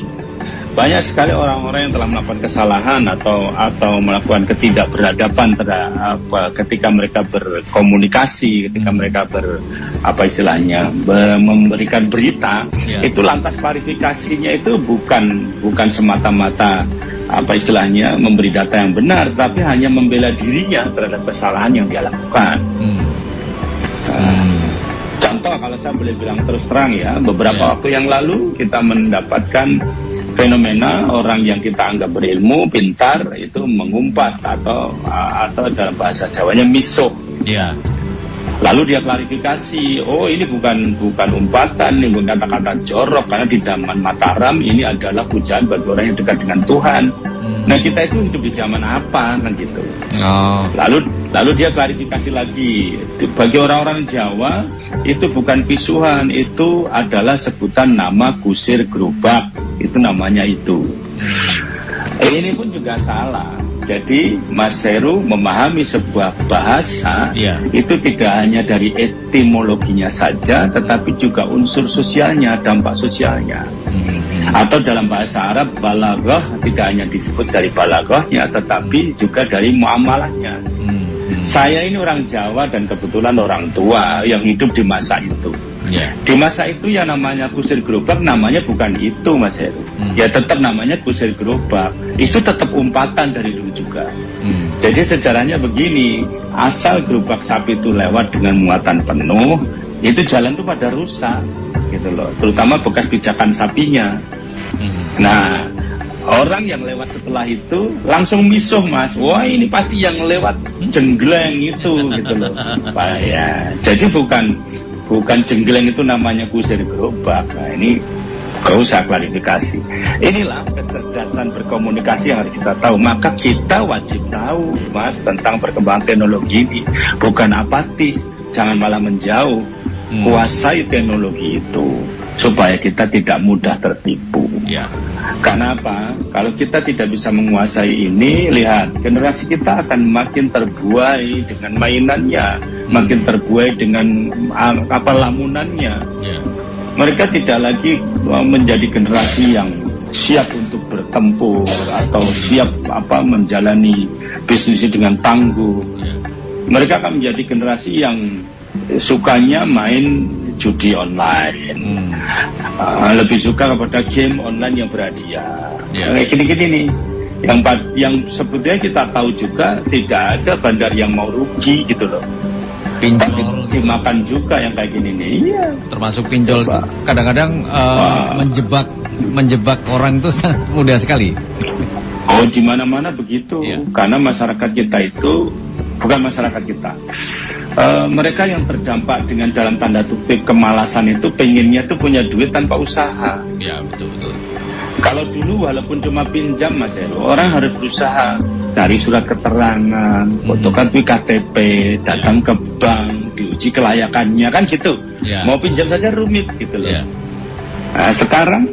banyak sekali orang-orang yang telah melakukan kesalahan atau melakukan ketidakberhadapan ketika mereka berkomunikasi, ketika mereka memberikan berita, itu lantas klarifikasinya itu bukan semata-mata memberi data yang benar, tapi hanya membela dirinya terhadap kesalahan yang dia lakukan. Contoh, kalau saya boleh bilang terus terang ya, beberapa waktu yang lalu kita mendapatkan fenomena orang yang kita anggap berilmu, pintar, itu mengumpat atau dalam bahasa Jawanya miso. Lalu dia klarifikasi, oh ini bukan umpatan, ini bukan kata-kata jorok, karena di zaman Mataram ini adalah pujian bagi orang yang dekat dengan Tuhan. Nah, kita itu hidup di zaman apa kan gitu. Lalu dia klarifikasi lagi, bagi orang-orang Jawa itu bukan pisuhan, itu adalah sebutan nama kusir gerobak, itu namanya itu. Ini pun juga salah. Jadi Mas Heru memahami sebuah bahasa itu tidak hanya dari etimologinya saja, tetapi juga unsur sosialnya, dampak sosialnya. Atau dalam bahasa Arab, balaghah tidak hanya disebut dari balaghahnya, tetapi juga dari muamalahnya. Saya ini orang Jawa dan kebetulan orang tua yang hidup di masa itu. Di masa itu yang namanya kusir gerobak namanya bukan itu, Mas Heru. Ya tetap namanya kusir gerobak. Itu tetap umpatan dari dulu juga. Jadi sejarahnya begini, asal gerobak sapi itu lewat dengan muatan penuh, itu jalan itu pada rusak, gitu loh. Terutama bekas pijakan sapinya. Nah, orang yang lewat setelah itu langsung misuh, Mas. Wah, ini pasti yang lewat jenggleng itu, gitu loh. Ya, jadi bukan jenggleng itu namanya kusir gerobak. Nah, ini perlu saya klarifikasi. Inilah kecerdasan berkomunikasi yang harus kita tahu. Maka kita wajib tahu, Mas, tentang perkembangan teknologi ini. Bukan apatis, jangan malah menjauh. Kuasai teknologi itu supaya kita tidak mudah tertipu. Karena apa? Kalau kita tidak bisa menguasai ini, lihat, generasi kita akan makin terbuai dengan mainannya, makin terbuai dengan lamunannya. Mereka tidak lagi menjadi generasi yang siap untuk bertempur atau siap menjalani bisnis dengan tangguh. Mereka akan menjadi generasi yang sukanya main judi online, lebih suka kepada game online yang berhadiah. Kayak gini-gini nih, yang sebetulnya kita tahu juga tidak ada bandar yang mau rugi, gitu loh. Pinjol dimakan juga yang kayak gini nih. Iya. Termasuk pinjol kadang-kadang menjebak orang itu sangat mudah sekali. Oh, di mana-mana begitu. Karena masyarakat kita itu bukan masyarakat kita. Mereka yang terdampak dengan dalam tanda kutip kemalasan itu pengennya tuh punya duit tanpa usaha. Ya, betul. Kalau dulu walaupun cuma pinjam, Mas Heru, orang harus berusaha cari surat keterangan, fotokopi KTP, datang ke bank, diuji kelayakannya, kan gitu. Mau pinjam saja rumit, gitu loh. Nah, sekarang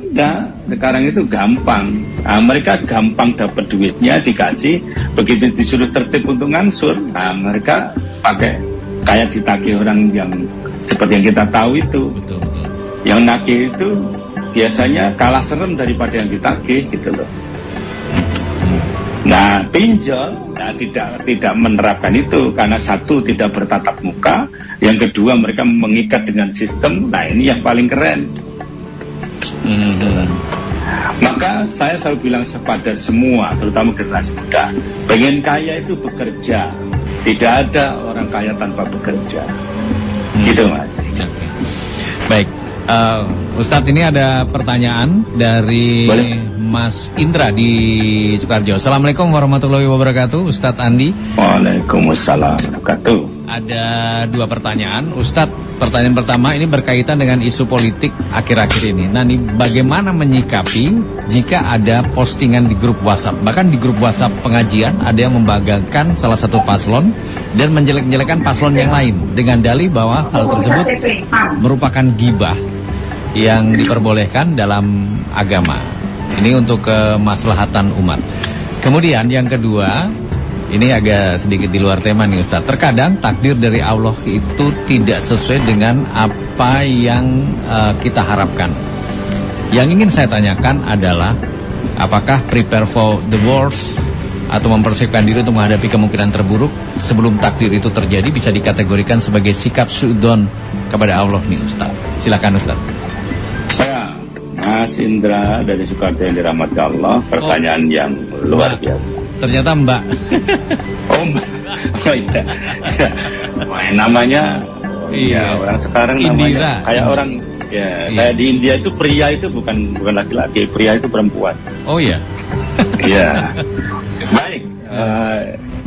itu gampang. Nah, mereka gampang dapat duitnya, dikasih, begitu disuruh tertib untuk ngansur, nah mereka pakai kayak ditagih orang yang seperti yang kita tahu itu. Betul. Yang nagih itu biasanya kalah serem daripada yang ditagih, gitu loh. Nah, pinjol tidak menerapkan itu karena satu tidak bertatap muka, yang kedua mereka mengikat dengan sistem. Nah, ini yang paling keren. Maka saya selalu bilang kepada semua, terutama generasi muda, pengen kaya itu bekerja. Tidak ada orang kaya tanpa bekerja. Gitu, Mas. Baik, Ustadz, ini ada pertanyaan dari Mas Indra di Sukarjo. Assalamualaikum warahmatullahi wabarakatuh, Ustadz Andi. Waalaikumsalam warahmatullahi wabarakatuh. Ada dua pertanyaan, Ustadz. Pertanyaan pertama ini berkaitan dengan isu politik akhir-akhir ini. Nah, ini bagaimana menyikapi jika ada postingan di grup WhatsApp, bahkan di grup WhatsApp pengajian ada yang membanggakan salah satu paslon dan menjelek-jelekan paslon yang lain dengan dalih bahwa hal tersebut merupakan gibah yang diperbolehkan dalam agama. Ini untuk kemaslahatan umat. Kemudian yang kedua, ini agak sedikit di luar tema nih Ustadz. Terkadang takdir dari Allah itu tidak sesuai dengan apa yang kita harapkan. Yang ingin saya tanyakan adalah, apakah prepare for the worst atau mempersiapkan diri untuk menghadapi kemungkinan terburuk sebelum takdir itu terjadi bisa dikategorikan sebagai sikap suudzon kepada Allah nih Ustadz. Silakan Ustadz. Saya Mas Indra dari Sukarjo yang dirahmati Allah. Pertanyaan yang luar biasa. Ternyata Mbak. Oh, Mbak. Oh iya. Namanya orang sekarang namanya kayak orang kayak di India itu pria itu bukan laki-laki, pria itu perempuan. Oh iya. Iya. Baik.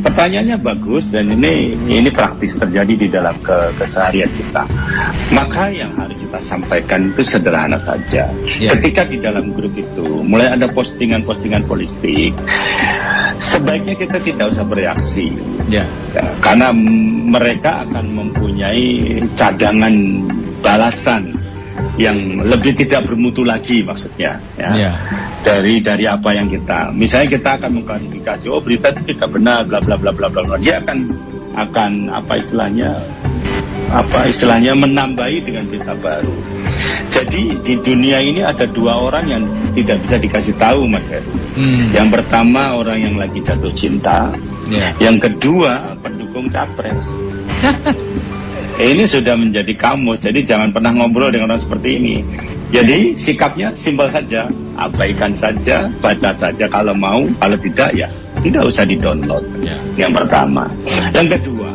Pertanyaannya bagus dan ini praktis terjadi di dalam keseharian kita. Maka yang harus kita sampaikan itu sederhana saja. Ketika di dalam grup itu mulai ada postingan-postingan politik, sebaiknya kita tidak usah bereaksi. Karena mereka akan mempunyai cadangan balasan yang lebih tidak bermutu lagi, maksudnya. dari apa yang kita, misalnya kita akan mengklarifikasi, oh berita itu tidak benar, bla bla bla bla bla, dia akan apa istilahnya menambahi dengan berita baru. Jadi di dunia ini ada dua orang yang tidak bisa dikasih tahu, Mas Heru. Yang pertama orang yang lagi jatuh cinta, yang kedua pendukung capres. Ini sudah menjadi kamus, jadi jangan pernah ngobrol dengan orang seperti ini. Jadi sikapnya simpel saja, abaikan saja, baca saja kalau mau, kalau tidak ya tidak usah di-download. Yang pertama. Yang kedua,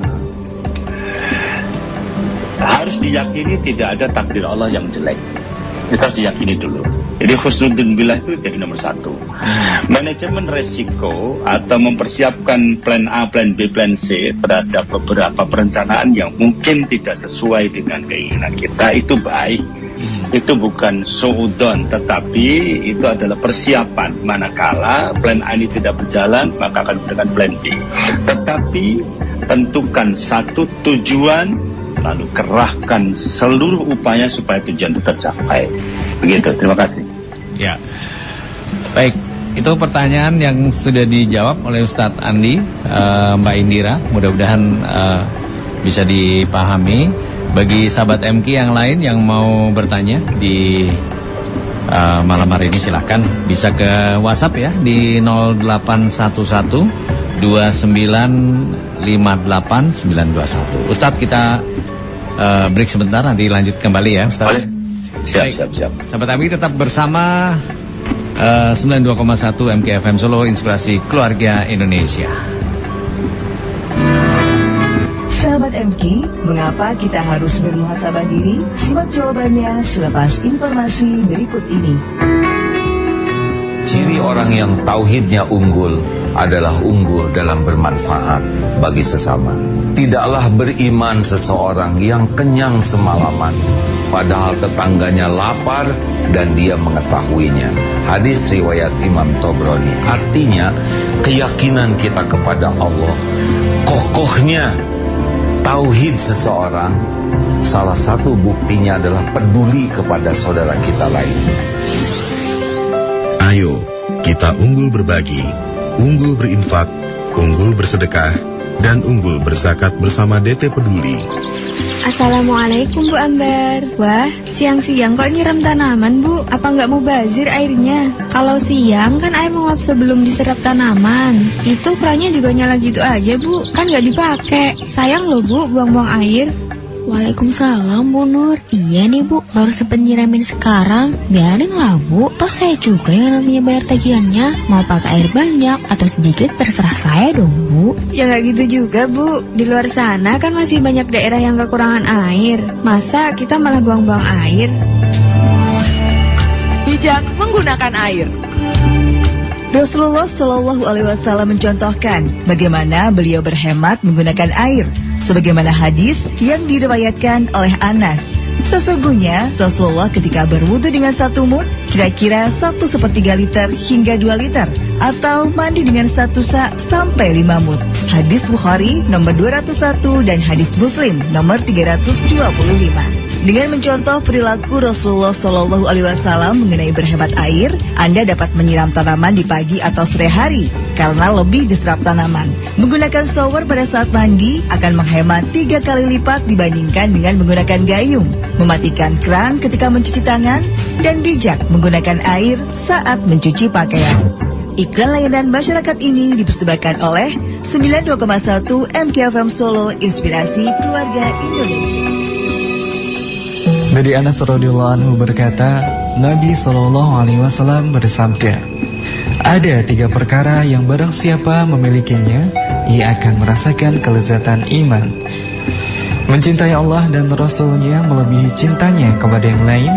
harus diyakini tidak ada takdir Allah yang jelek. Kita harus diyakini dulu. Jadi husnudzon billah itu jadi nomor satu. Manajemen resiko atau mempersiapkan plan A, plan B, plan C terhadap beberapa perencanaan yang mungkin tidak sesuai dengan keinginan kita itu baik. Itu bukan suudon, tetapi itu adalah persiapan. Manakala plan A ini tidak berjalan, maka akan dengan plan B. Tetapi tentukan satu tujuan, lalu kerahkan seluruh upaya supaya tujuan itu tercapai. Begitu, terima kasih. Ya, baik. Itu pertanyaan yang sudah dijawab oleh Ustadz Andi, Mbak Indira. Mudah-mudahan bisa dipahami. Bagi sahabat MK yang lain yang mau bertanya di malam hari ini, silahkan bisa ke WhatsApp ya di 0811 2958 921. Ustadz, kita break sebentar, nanti lanjut kembali ya Ustadz. Siap. Sahabat MK tetap bersama 92,1 MKFM Solo, Inspirasi Keluarga Indonesia. Sahabat MK, mengapa kita harus bermuhasabah diri? Simak jawabannya selepas informasi berikut ini. Ciri orang yang tauhidnya unggul adalah unggul dalam bermanfaat bagi sesama. Tidaklah beriman seseorang yang kenyang semalaman, padahal tetangganya lapar dan dia mengetahuinya. Hadis riwayat Imam Tobroni. Artinya, keyakinan kita kepada Allah, kokohnya tauhid seseorang, salah satu buktinya adalah peduli kepada saudara kita lain. Ayo, kita unggul berbagi, unggul berinfak, unggul bersedekah, dan unggul berzakat bersama DT Peduli. Assalamualaikum Bu Ambar. Wah, siang-siang kok nyiram tanaman Bu? Apa nggak mau bazir airnya? Kalau siang kan air menguap sebelum diserap tanaman. Itu kerannya juga nyala gitu aja Bu, kan nggak dipakai. Sayang loh Bu, buang-buang air. Waalaikumsalam Bu Nur. Iya nih Bu, baru sempet nyiramin sekarang. Biarin lah Bu, toh saya juga yang nantinya bayar tagihannya. Mau pakai air banyak atau sedikit terserah saya dong Bu. Ya nggak gitu juga Bu, di luar sana kan masih banyak daerah yang kekurangan air. Masa kita malah buang-buang air? Bijak menggunakan air. Rasulullah Shallallahu Alaihi Wasallam mencontohkan bagaimana beliau berhemat menggunakan air, sebagaimana hadis yang diriwayatkan oleh Anas. Sesungguhnya Rasulullah ketika berwudu dengan satu mud, kira-kira 1/3 liter hingga 2 liter, atau mandi dengan 1 sa' sampai 5 mud. Hadis Bukhari nomor 201 dan hadis Muslim nomor 325. Dengan mencontoh perilaku Rasulullah Shallallahu Alaihi Wasallam mengenai berhemat air, Anda dapat menyiram tanaman di pagi atau sore hari karena lebih diserap tanaman. Menggunakan shower pada saat mandi akan menghemat 3 kali lipat dibandingkan dengan menggunakan gayung. Mematikan keran ketika mencuci tangan dan bijak menggunakan air saat mencuci pakaian. Iklan layanan masyarakat ini dipersembahkan oleh 92,1 MKFM Solo, Inspirasi Keluarga Indonesia. Dari Anas radhiyallahu anhu berkata, Nabi SAW bersabda, ada 3 perkara yang barang siapa memilikinya, ia akan merasakan kelezatan iman. Mencintai Allah dan Rasul-Nya melebihi cintanya kepada yang lain,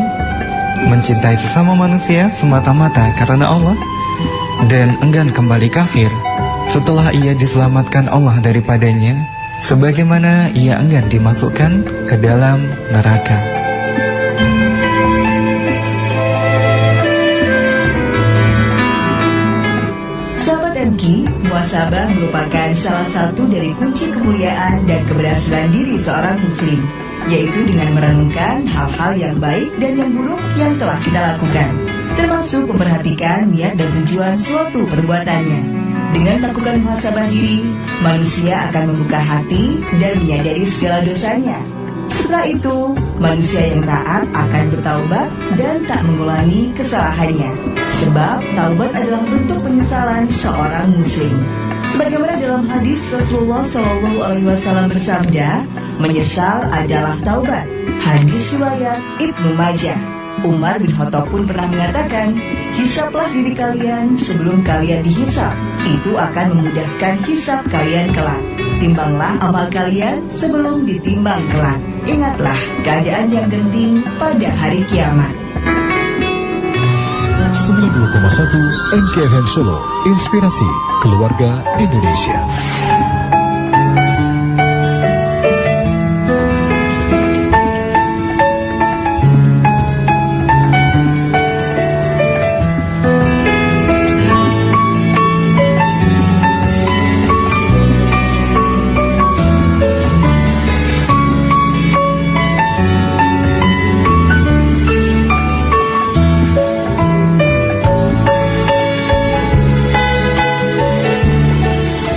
mencintai sesama manusia semata-mata karena Allah, dan enggan kembali kafir setelah ia diselamatkan Allah daripadanya, sebagaimana ia enggan dimasukkan ke dalam neraka. Muhasabah merupakan salah satu dari kunci kemuliaan dan keberhasilan diri seorang muslim, yaitu dengan merenungkan hal-hal yang baik dan yang buruk yang telah kita lakukan. termasuk memperhatikan niat dan tujuan suatu perbuatannya. Dengan melakukan muhasabah diri, manusia akan membuka hati dan menyadari segala dosanya. Setelah itu, manusia yang taat akan bertaubat dan tak mengulangi kesalahannya. Sebab taubat adalah bentuk penyesalan seorang muslim. Sebagaimana dalam hadis Rasulullah SAW bersabda, menyesal adalah taubat. Hadis riwayat Ibnu Majah. Umar bin Khattab pun pernah mengatakan, hisaplah diri kalian sebelum kalian dihisap. Itu akan memudahkan hisap kalian kelak. Timbanglah amal kalian sebelum ditimbang kelak. Ingatlah keadaan yang genting pada hari kiamat. 92,1 MKFM Solo, inspirasi keluarga Indonesia.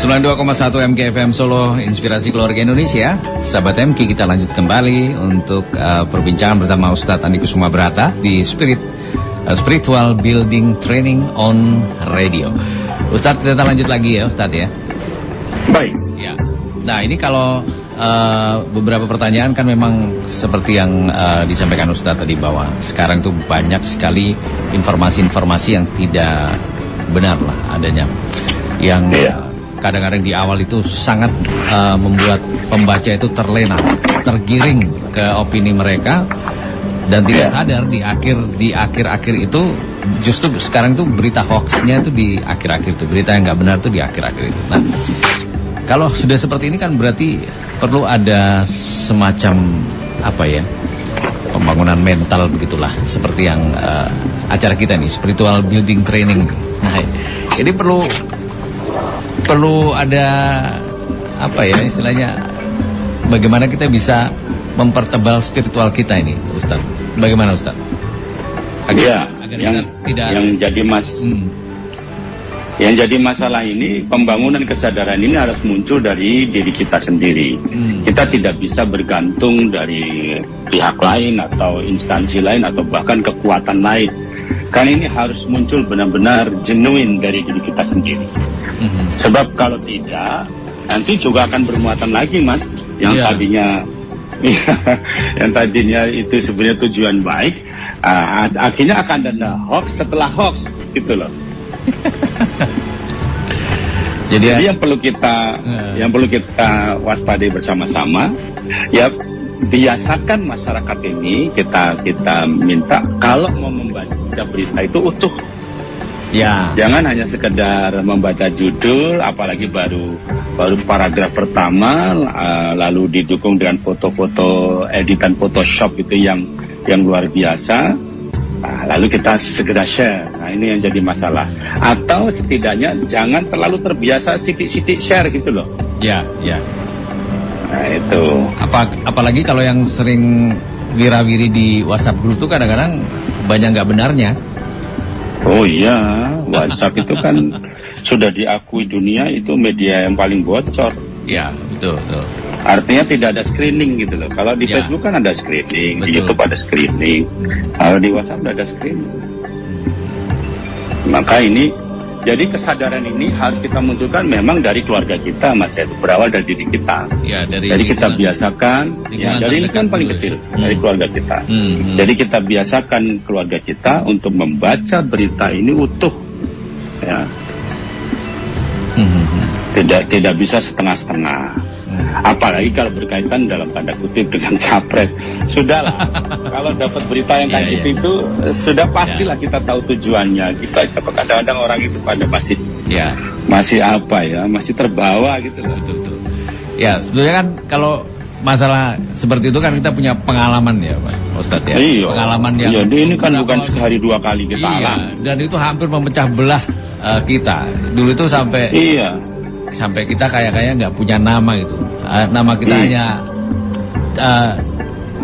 Sembilan 2,1 MKFM Solo, inspirasi keluarga Indonesia. Sahabat MK, kita lanjut kembali untuk perbincangan bersama Ustadz Andi Kusuma Brata di Spiritual Building Training on Radio. Ustadz, kita lanjut lagi ya Ustadz ya. Baik. Ya. Nah, ini kalau beberapa pertanyaan kan memang seperti yang disampaikan Ustadz tadi, bahwa sekarang tuh banyak sekali informasi-informasi yang tidak benar lah adanya, yang kadang-kadang di awal itu sangat membuat pembaca itu terlena, tergiring ke opini mereka, dan tidak sadar di akhir itu justru sekarang tuh berita hoaxnya itu di akhir-akhir itu, berita yang nggak benar itu di akhir-akhir itu. Nah, kalau sudah seperti ini kan berarti perlu ada semacam pembangunan mental begitulah, seperti yang acara kita nih, Spiritual Building Training. Nah, ini perlu ada istilahnya, bagaimana kita bisa mempertebal spiritual kita ini, Ustaz. Bagaimana Ustaz? Yang jadi masalah ini, pembangunan kesadaran ini harus muncul dari diri kita sendiri. Kita tidak bisa bergantung dari pihak lain atau instansi lain atau bahkan kekuatan lain. Karena ini harus muncul benar-benar genuine dari diri kita sendiri. Sebab kalau tidak, nanti juga akan bermuatan lagi, Mas. Yang tadinya itu sebenarnya tujuan baik, akhirnya akan ada hoax setelah hoax, gitu loh. Jadi yang perlu kita waspadai bersama-sama, ya biasakan masyarakat ini, kita minta kalau mau membaca berita itu utuh. Ya. Jangan hanya sekedar membaca judul, apalagi baru paragraf pertama, lalu didukung dengan foto-foto editan Photoshop itu yang luar biasa. Nah, lalu kita segera share. Nah, ini yang jadi masalah. Atau setidaknya jangan terlalu terbiasa sidik-sidik share gitu loh. Ya. Nah, itu. Apalagi kalau yang sering wirawiri di WhatsApp group itu kadang-kadang banyak nggak benarnya. Oh iya, WhatsApp itu kan sudah diakui dunia itu media yang paling bocor. Ya, betul. Artinya tidak ada screening gitu loh. Kalau di Facebook kan ada screening, di YouTube ada screening, kalau di WhatsApp ada screening. Maka ini, jadi kesadaran ini harus kita munculkan memang dari keluarga kita, Mas. Itu berawal dari diri kita. Ya, dari kita biasakan, dari ini kan paling kecil, dari keluarga kita. Jadi kita biasakan keluarga kita untuk membaca berita ini utuh, ya. Tidak bisa setengah-setengah. Apalagi kalau berkaitan dalam tanda kutip dengan capres. Sudahlah, kalau dapat berita yang kayak gitu itu sudah pastilah kita tahu tujuannya. Kita kadang-kadang orang itu pada masih terbawa gitu loh. Betul. Ya, sebenarnya kan kalau masalah seperti itu kan kita punya pengalaman ya, Pak Ustadz ya. Iya. Pengalaman yang ini kan bukan sekali dua kali kita alami. Dan itu hampir memecah belah kita. Dulu itu sampai kita kayak nggak punya nama gitu. Nama kita hanya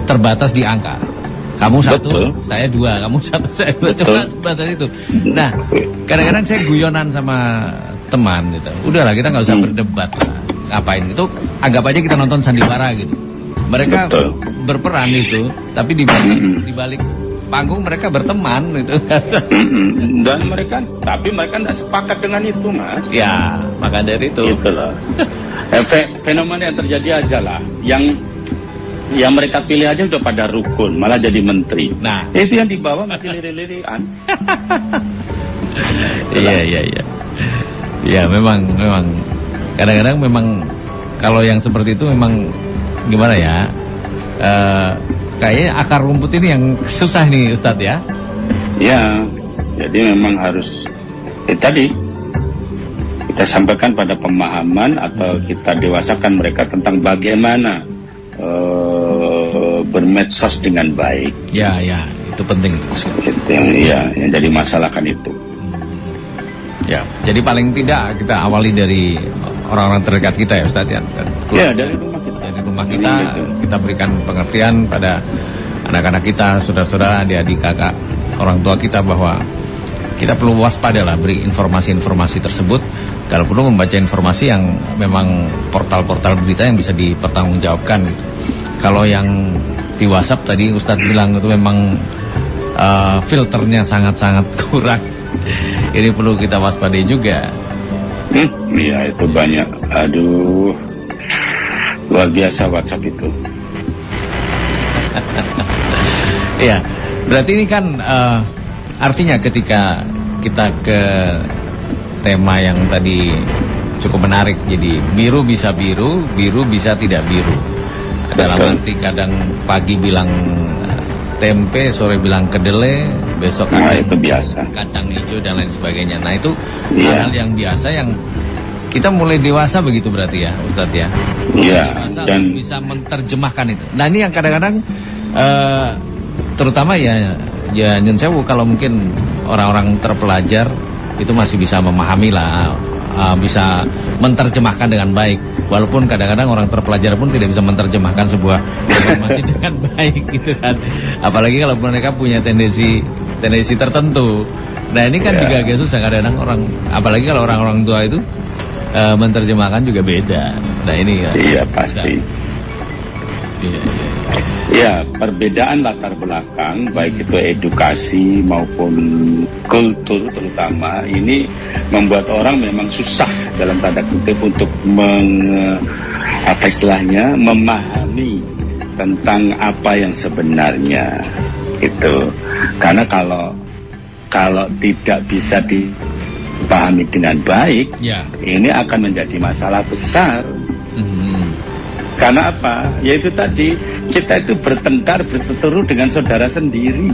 terbatas di angka. Kamu satu, Betul. saya dua, kamu satu, saya dua. Betul. Coba sebatas itu. Nah, kadang-kadang saya guyonan sama teman gitu. Udahlah, kita nggak usah berdebat lah. Ngapain itu? Anggap aja kita nonton sandiwara gitu. Mereka berperan itu, tapi di balik panggung mereka berteman gitu. Dan mereka tidak sepakat dengan itu, Mas. Ya, maka dari itu. Gitu loh. Fenomena yang terjadi aja lah, yang mereka pilih aja udah pada rukun, malah jadi menteri. Nah, itu yang di bawah masih lirik-lirikan. Iya. Ya, memang kadang-kadang memang kalau yang seperti itu memang gimana ya? Kayaknya akar rumput ini yang susah nih, Ustadz ya. Ya, jadi memang harus tadi kita sampaikan pada pemahaman atau kita dewasakan mereka tentang bagaimana bermedsos dengan baik. Ya, itu penting. Itu yang jadi masalah kan itu. Ya, jadi paling tidak kita awali dari orang-orang terdekat kita ya, Ustadz ya. Ya, dari rumah kita. Dari rumah kita berikan pengertian pada anak-anak kita, saudara-saudara, adik-adik, kakak, orang tua kita bahwa kita perlu waspada lah beri informasi-informasi tersebut. Kalau perlu membaca informasi yang memang portal-portal berita yang bisa dipertanggungjawabkan gitu. Kalau yang di WhatsApp tadi Ustadz bilang itu memang filternya sangat-sangat kurang. Ini perlu kita waspadai juga. Iya, itu banyak. Aduh, luar biasa WhatsApp itu. Iya, berarti ini kan artinya ketika kita ke tema yang tadi cukup menarik, jadi biru bisa biru, biru bisa tidak biru. Dalam arti kadang pagi bilang tempe, sore bilang kedelai, besok itu biasa. Kacang hijau dan lain sebagainya. Nah itu hal-hal yang biasa yang kita mulai dewasa begitu berarti ya, Ustadz ya. Iya. Dan bisa menerjemahkan itu. Nah ini yang kadang-kadang terutama ya nyun sewu kalau mungkin orang-orang terpelajar itu masih bisa memahami lah, bisa menerjemahkan dengan baik. Walaupun kadang-kadang orang terpelajar pun tidak bisa menerjemahkan sebuah informasi dengan baik gitu kan. Apalagi kalau mereka punya tendensi tertentu. Nah ini kan juga agak susah kadang-kadang orang, apalagi kalau orang-orang tua itu menerjemahkan juga beda. Nah ini ya. Iya pasti. Ya, perbedaan latar belakang, baik itu edukasi maupun kultur terutama, ini membuat orang memang susah dalam tanda kutip untuk memahami tentang apa yang sebenarnya itu. Karena kalau tidak bisa dipahami dengan baik, ini akan menjadi masalah besar. Karena apa? Yaitu tadi kita itu bertengkar, berseteru dengan saudara sendiri,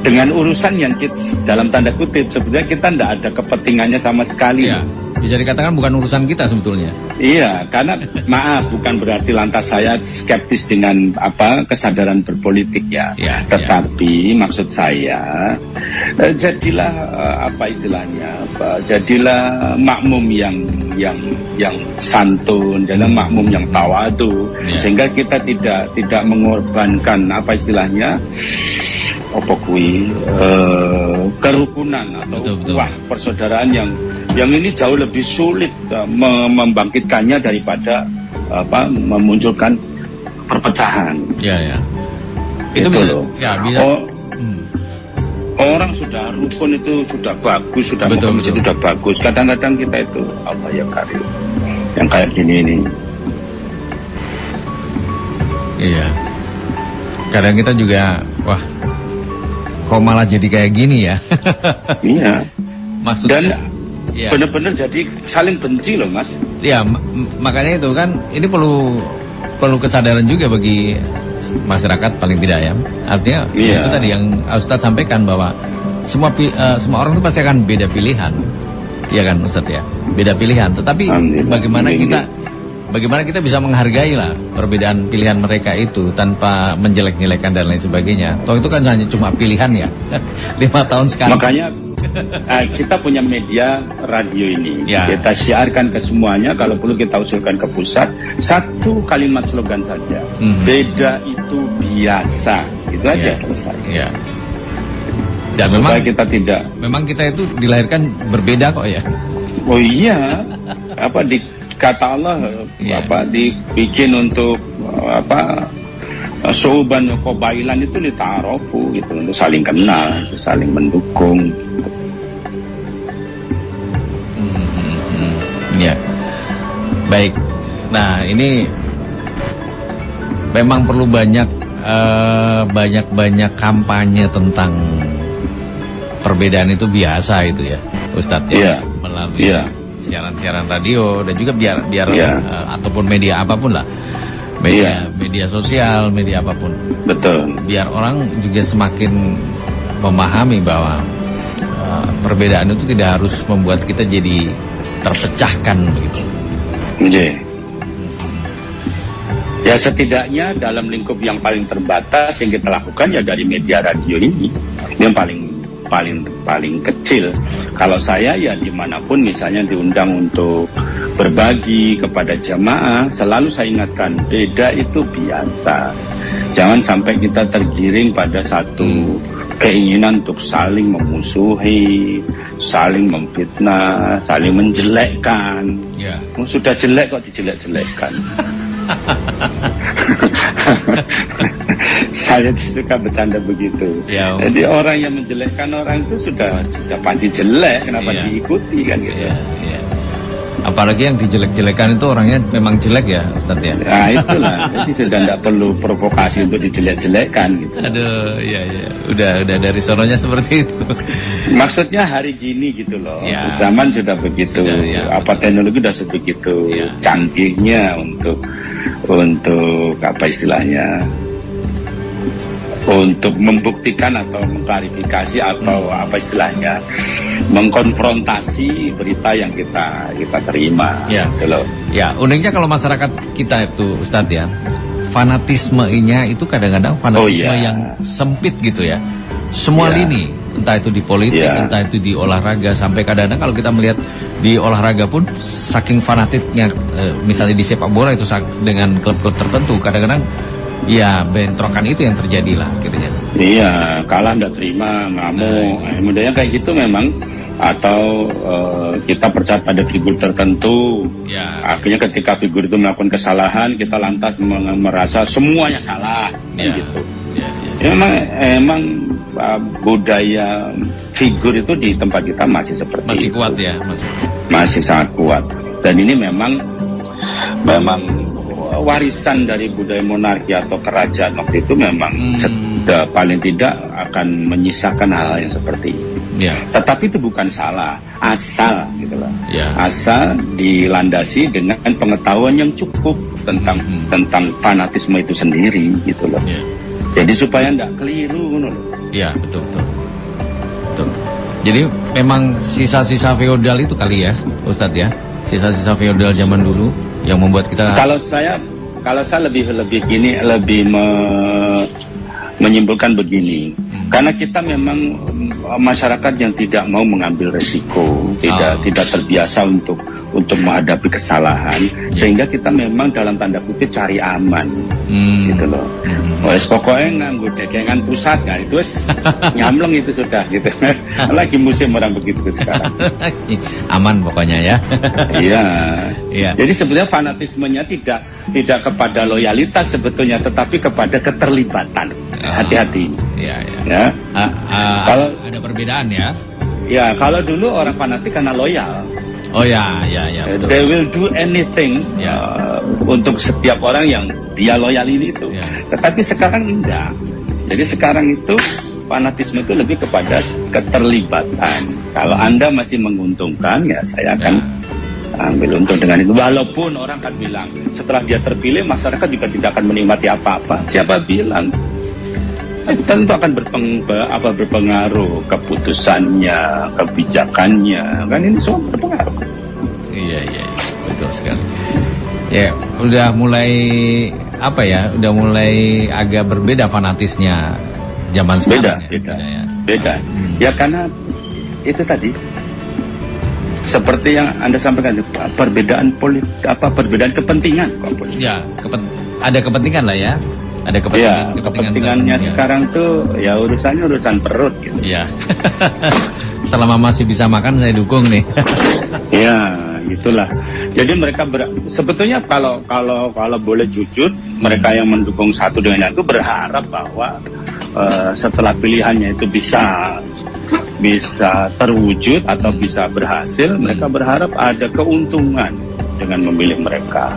dengan urusan yang kita, dalam tanda kutip sebenarnya kita tidak ada kepentingannya sama sekali. Ya, bisa dikatakan bukan urusan kita sebetulnya. Iya, karena maaf bukan berarti lantas saya skeptis dengan kesadaran berpolitik ya. Tetapi maksud saya jadilah jadilah makmum yang santun, dalam makmum yang tawadu, sehingga kita tidak mengorbankan kerukunan atau persaudaraan yang ini jauh lebih sulit membangkitkannya daripada memunculkan perpecahan. Itu bisa. Orang sudah rukun itu sudah bagus, sudah bagus. Kadang-kadang kita itu karya yang kayak gini ini. Iya. Kadang kita juga kok malah jadi kayak gini ya. Iya. Maksudnya benar-benar jadi saling benci loh, Mas. Iya, makanya itu kan ini perlu kesadaran juga bagi masyarakat paling tidak ya. Artinya itu tadi yang Ustadz sampaikan bahwa semua orang itu pasti akan beda pilihan. Iya kan Ustadz ya? Beda pilihan, tetapi bagaimana kita bisa menghargai lah perbedaan pilihan mereka itu tanpa menjelek-jelekan dan lain sebagainya. Toh itu kan hanya cuma pilihan ya. 5 tahun sekali. Makanya kita punya media radio ini. Kita siarkan ke semuanya, kalau perlu kita usulkan ke pusat. Satu kalimat slogan saja. Beda itu biasa. Itu aja selesai. Iya. Dan supaya kita tidak. Memang kita itu dilahirkan berbeda kok ya. Oh iya, kata Allah dibikin untuk Suban Qobailan itu lita'arofu gitu, untuk saling kenal, saling mendukung. Ya, baik. Nah ini memang perlu banyak kampanye tentang perbedaan itu biasa itu ya, Ustadz ya, melalui siaran-siaran radio dan juga biar ataupun media apapun lah, media sosial, media apapun. Betul. Biar orang juga semakin memahami bahwa perbedaan itu tidak harus membuat kita jadi terpecahkan begitu. Ya setidaknya dalam lingkup yang paling terbatas yang kita lakukan ya dari media radio ini yang paling kecil. Kalau saya ya dimanapun misalnya diundang untuk berbagi kepada jamaah, selalu saya ingatkan beda itu biasa. Jangan sampai kita tergiring pada satu keinginan untuk saling memusuhi, saling memfitnah, saling menjelekkan. Sudah jelek kok dijelek-jelekkan. Saya suka bercanda begitu. Jadi orang yang menjelekkan orang itu sudah pasti jelek, kenapa diikuti kan gitu. Apalagi yang dijelek-jelekan itu orangnya memang jelek ya, Ustadz ya. Nah itulah, jadi sudah tidak perlu provokasi untuk dijelek-jelekan gitu. Aduh, udah dari sononya seperti itu. Maksudnya hari gini gitu loh, zaman sudah begitu, teknologi sudah sebegitu canggihnya untuk apa istilahnya, untuk membuktikan atau mengklarifikasi atau apa istilahnya, mengkonfrontasi berita yang kita terima. Gitu loh. Ya, uniknya kalau masyarakat kita itu Ustadz ya, fanatismenya itu kadang-kadang fanatisme yang sempit gitu ya. Semua lini, entah itu di politik, entah itu di olahraga, sampai kadang-kadang kalau kita melihat di olahraga pun saking fanatiknya, misalnya di sepak bola itu dengan klub-klub tertentu, kadang-kadang ya bentrokan itu yang terjadi lah gitu ya. Iya, kalah nggak terima, ngamuk, mudahnya kayak gitu memang. Atau kita percaya pada figur tertentu, akhirnya ketika figur itu melakukan kesalahan, kita lantas merasa semuanya salah, gitu. Emang budaya figur itu di tempat kita masih seperti masih itu. Kuat ya, masih sangat kuat. Dan ini memang warisan dari budaya monarki atau kerajaan waktu itu memang paling tidak akan menyisakan hal yang seperti ini. Tetapi itu bukan salah, asal gitu loh. Asal dilandasi dengan pengetahuan yang cukup tentang fanatisme itu sendiri gitu loh. Jadi supaya tidak keliru loh. Iya, betul. Jadi memang sisa-sisa feodal itu kali ya, Ustadz ya. Sisa-sisa feodal zaman dulu yang membuat kita. Kalau saya lebih gini, menyimpulkan begini. Karena kita memang masyarakat yang tidak mau mengambil resiko, tidak terbiasa untuk menghadapi kesalahan, sehingga kita memang dalam tanda kutip cari aman, gitu loh. Pokoknya nganggo dekengan pusat, nah itu nyamleng itu sudah, gitu. Lagi musim orang begitu sekarang. Aman pokoknya ya. Iya. Jadi sebenarnya fanatismenya tidak kepada loyalitas sebetulnya, tetapi kepada keterlibatan. Hati-hati. Ya. Kalau ada perbedaan ya. Ya, kalau dulu orang fanatik karena loyal. Oh ya, betul. They will do anything untuk setiap orang yang dia loyal ini itu. Tetapi sekarang enggak. Jadi sekarang itu fanatisme itu lebih kepada keterlibatan. Kalau Anda masih menguntungkan, ya saya akan ambil untung dengan itu. Walaupun orang akan bilang setelah dia terpilih masyarakat juga tidak akan menikmati apa-apa. Siapa bilang? Tentu akan berpengaruh keputusannya, kebijakannya, kan ini semua berpengaruh. Iya, betul sekali. Ya, udah mulai udah mulai agak berbeda fanatisnya zaman sekarang. Beda. Ya karena itu tadi seperti yang Anda sampaikan, perbedaan perbedaan kepentingan. Ya, ada kepentingan lah ya. Ada kepentingannya sekarang tuh ya urusan perut gitu. Ya. Selama masih bisa makan saya dukung nih. Ya, itulah. Jadi mereka sebetulnya kalau boleh jujur, mereka yang mendukung satu dengan yang itu berharap bahwa setelah pilihannya itu bisa terwujud atau bisa berhasil, mereka berharap ada keuntungan dengan memilih mereka.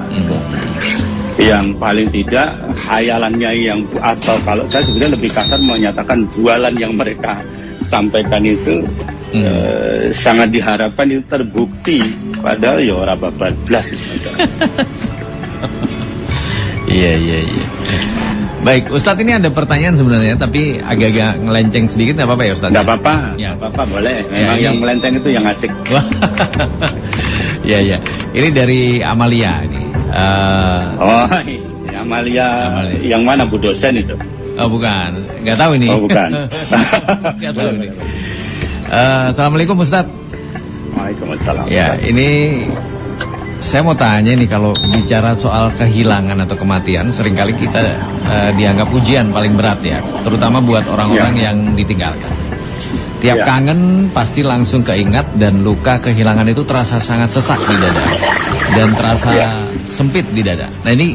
Yang paling tidak hayalannya atau kalau saya sebenarnya lebih kasar menyatakan jualan yang mereka sampaikan itu sangat diharapkan itu terbukti, padahal ya ora bablas itu. Iya. Baik, Ustadz, ini ada pertanyaan sebenarnya, tapi agak-agak ngelenceng sedikit, nggak apa-apa ya Ustadz? Nggak apa-apa, boleh. Memang yang melenceng itu yang asik. Iya. Ini dari Amalia ini. Amalia yang mana, Bu dosen itu? Oh bukan, nggak tahu ini. Oh bukan. Nggak tahu ini. Assalamualaikum Ustadz. Waalaikumsalam. Ya, ini saya mau tanya nih, kalau bicara soal kehilangan atau kematian, seringkali kita dianggap ujian paling berat ya, terutama buat orang-orang yang ditinggalkan. Tiap kangen pasti langsung keingat, dan luka kehilangan itu terasa sangat sesak di dada dan terasa sempit di dada. Nah ini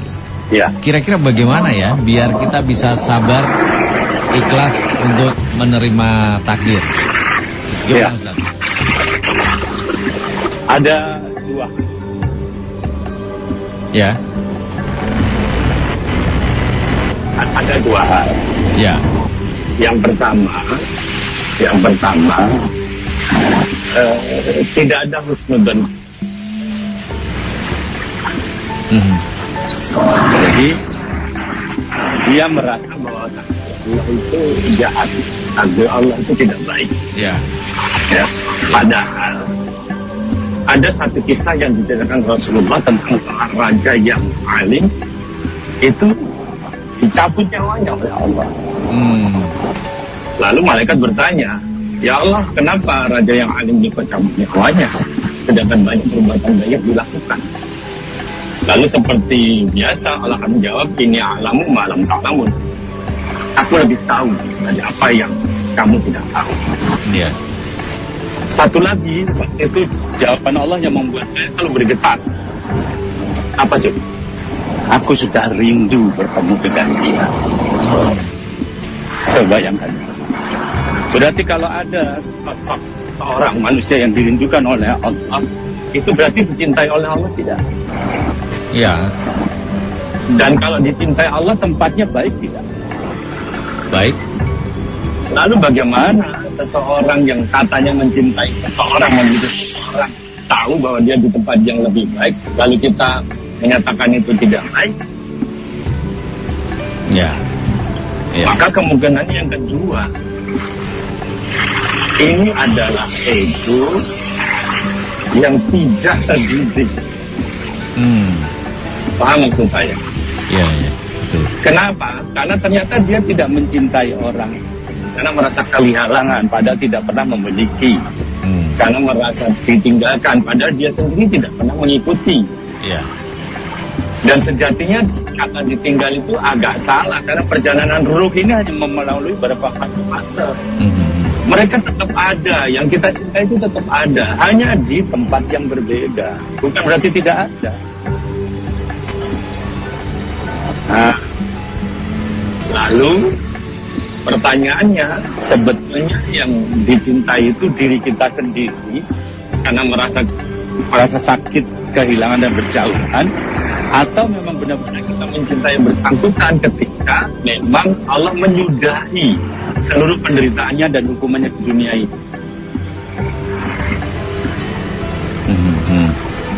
kira-kira bagaimana ya biar kita bisa sabar, ikhlas untuk menerima takdir? Gimana Ustaz? Ada dua. Ya. Ada dua hal. Ya. Yang pertama, tidak ada husnudzon. Jadi dia merasa bahwa Allah itu jahat, takdir Allah itu tidak baik. Ya. Padahal ada satu kisah yang diceritakan Rasulullah tentang seorang raja yang alim itu dicabut nyawanya oleh Allah. Lalu malaikat bertanya, ya Allah, kenapa raja yang alim dicabut nyawanya, sedangkan banyak perbuatan baik dilakukan? Lalu seperti biasa Allah akan menjawab, ini alamu malam ta'lamun. Aku lebih tahu dari apa yang kamu tidak tahu. Iya. Satu lagi, itu jawaban Allah yang membuat saya selalu bergetar. Apa coba? Aku sudah rindu bertemu dengan dia. Coba bayangkan. Berarti kalau ada sosok seorang manusia yang dirindukan oleh Allah, itu berarti dicintai oleh Allah, tidak? Ya. Dan kalau dicintai Allah, tempatnya baik tidak? Baik. Lalu bagaimana seseorang yang katanya mencintai seseorang, membutuhkan seseorang, tahu bahwa dia di tempat yang lebih baik, lalu kita menyatakan itu tidak baik? Ya. Maka kemungkinan yang kedua, ini adalah ego yang tidak terdidik. Paham maksud saya? Iya, betul. Kenapa? Karena ternyata dia tidak mencintai orang, karena merasa kehilangan padahal tidak pernah memiliki, karena merasa ditinggalkan padahal dia sendiri tidak pernah mengikuti. Iya. Dan sejatinya kata ditinggal itu agak salah, karena perjalanan ruh ini hanya melalui beberapa fase-fase. Mereka tetap ada, yang kita cintai itu tetap ada, hanya di tempat yang berbeda, bukan berarti tidak ada. Nah, lalu pertanyaannya, sebetulnya yang dicintai itu diri kita sendiri karena merasa sakit, kehilangan dan berjauhan, atau memang benar-benar kita mencintai yang bersangkutan ketika memang Allah menyudahi seluruh penderitaannya dan hukumannya di dunia ini.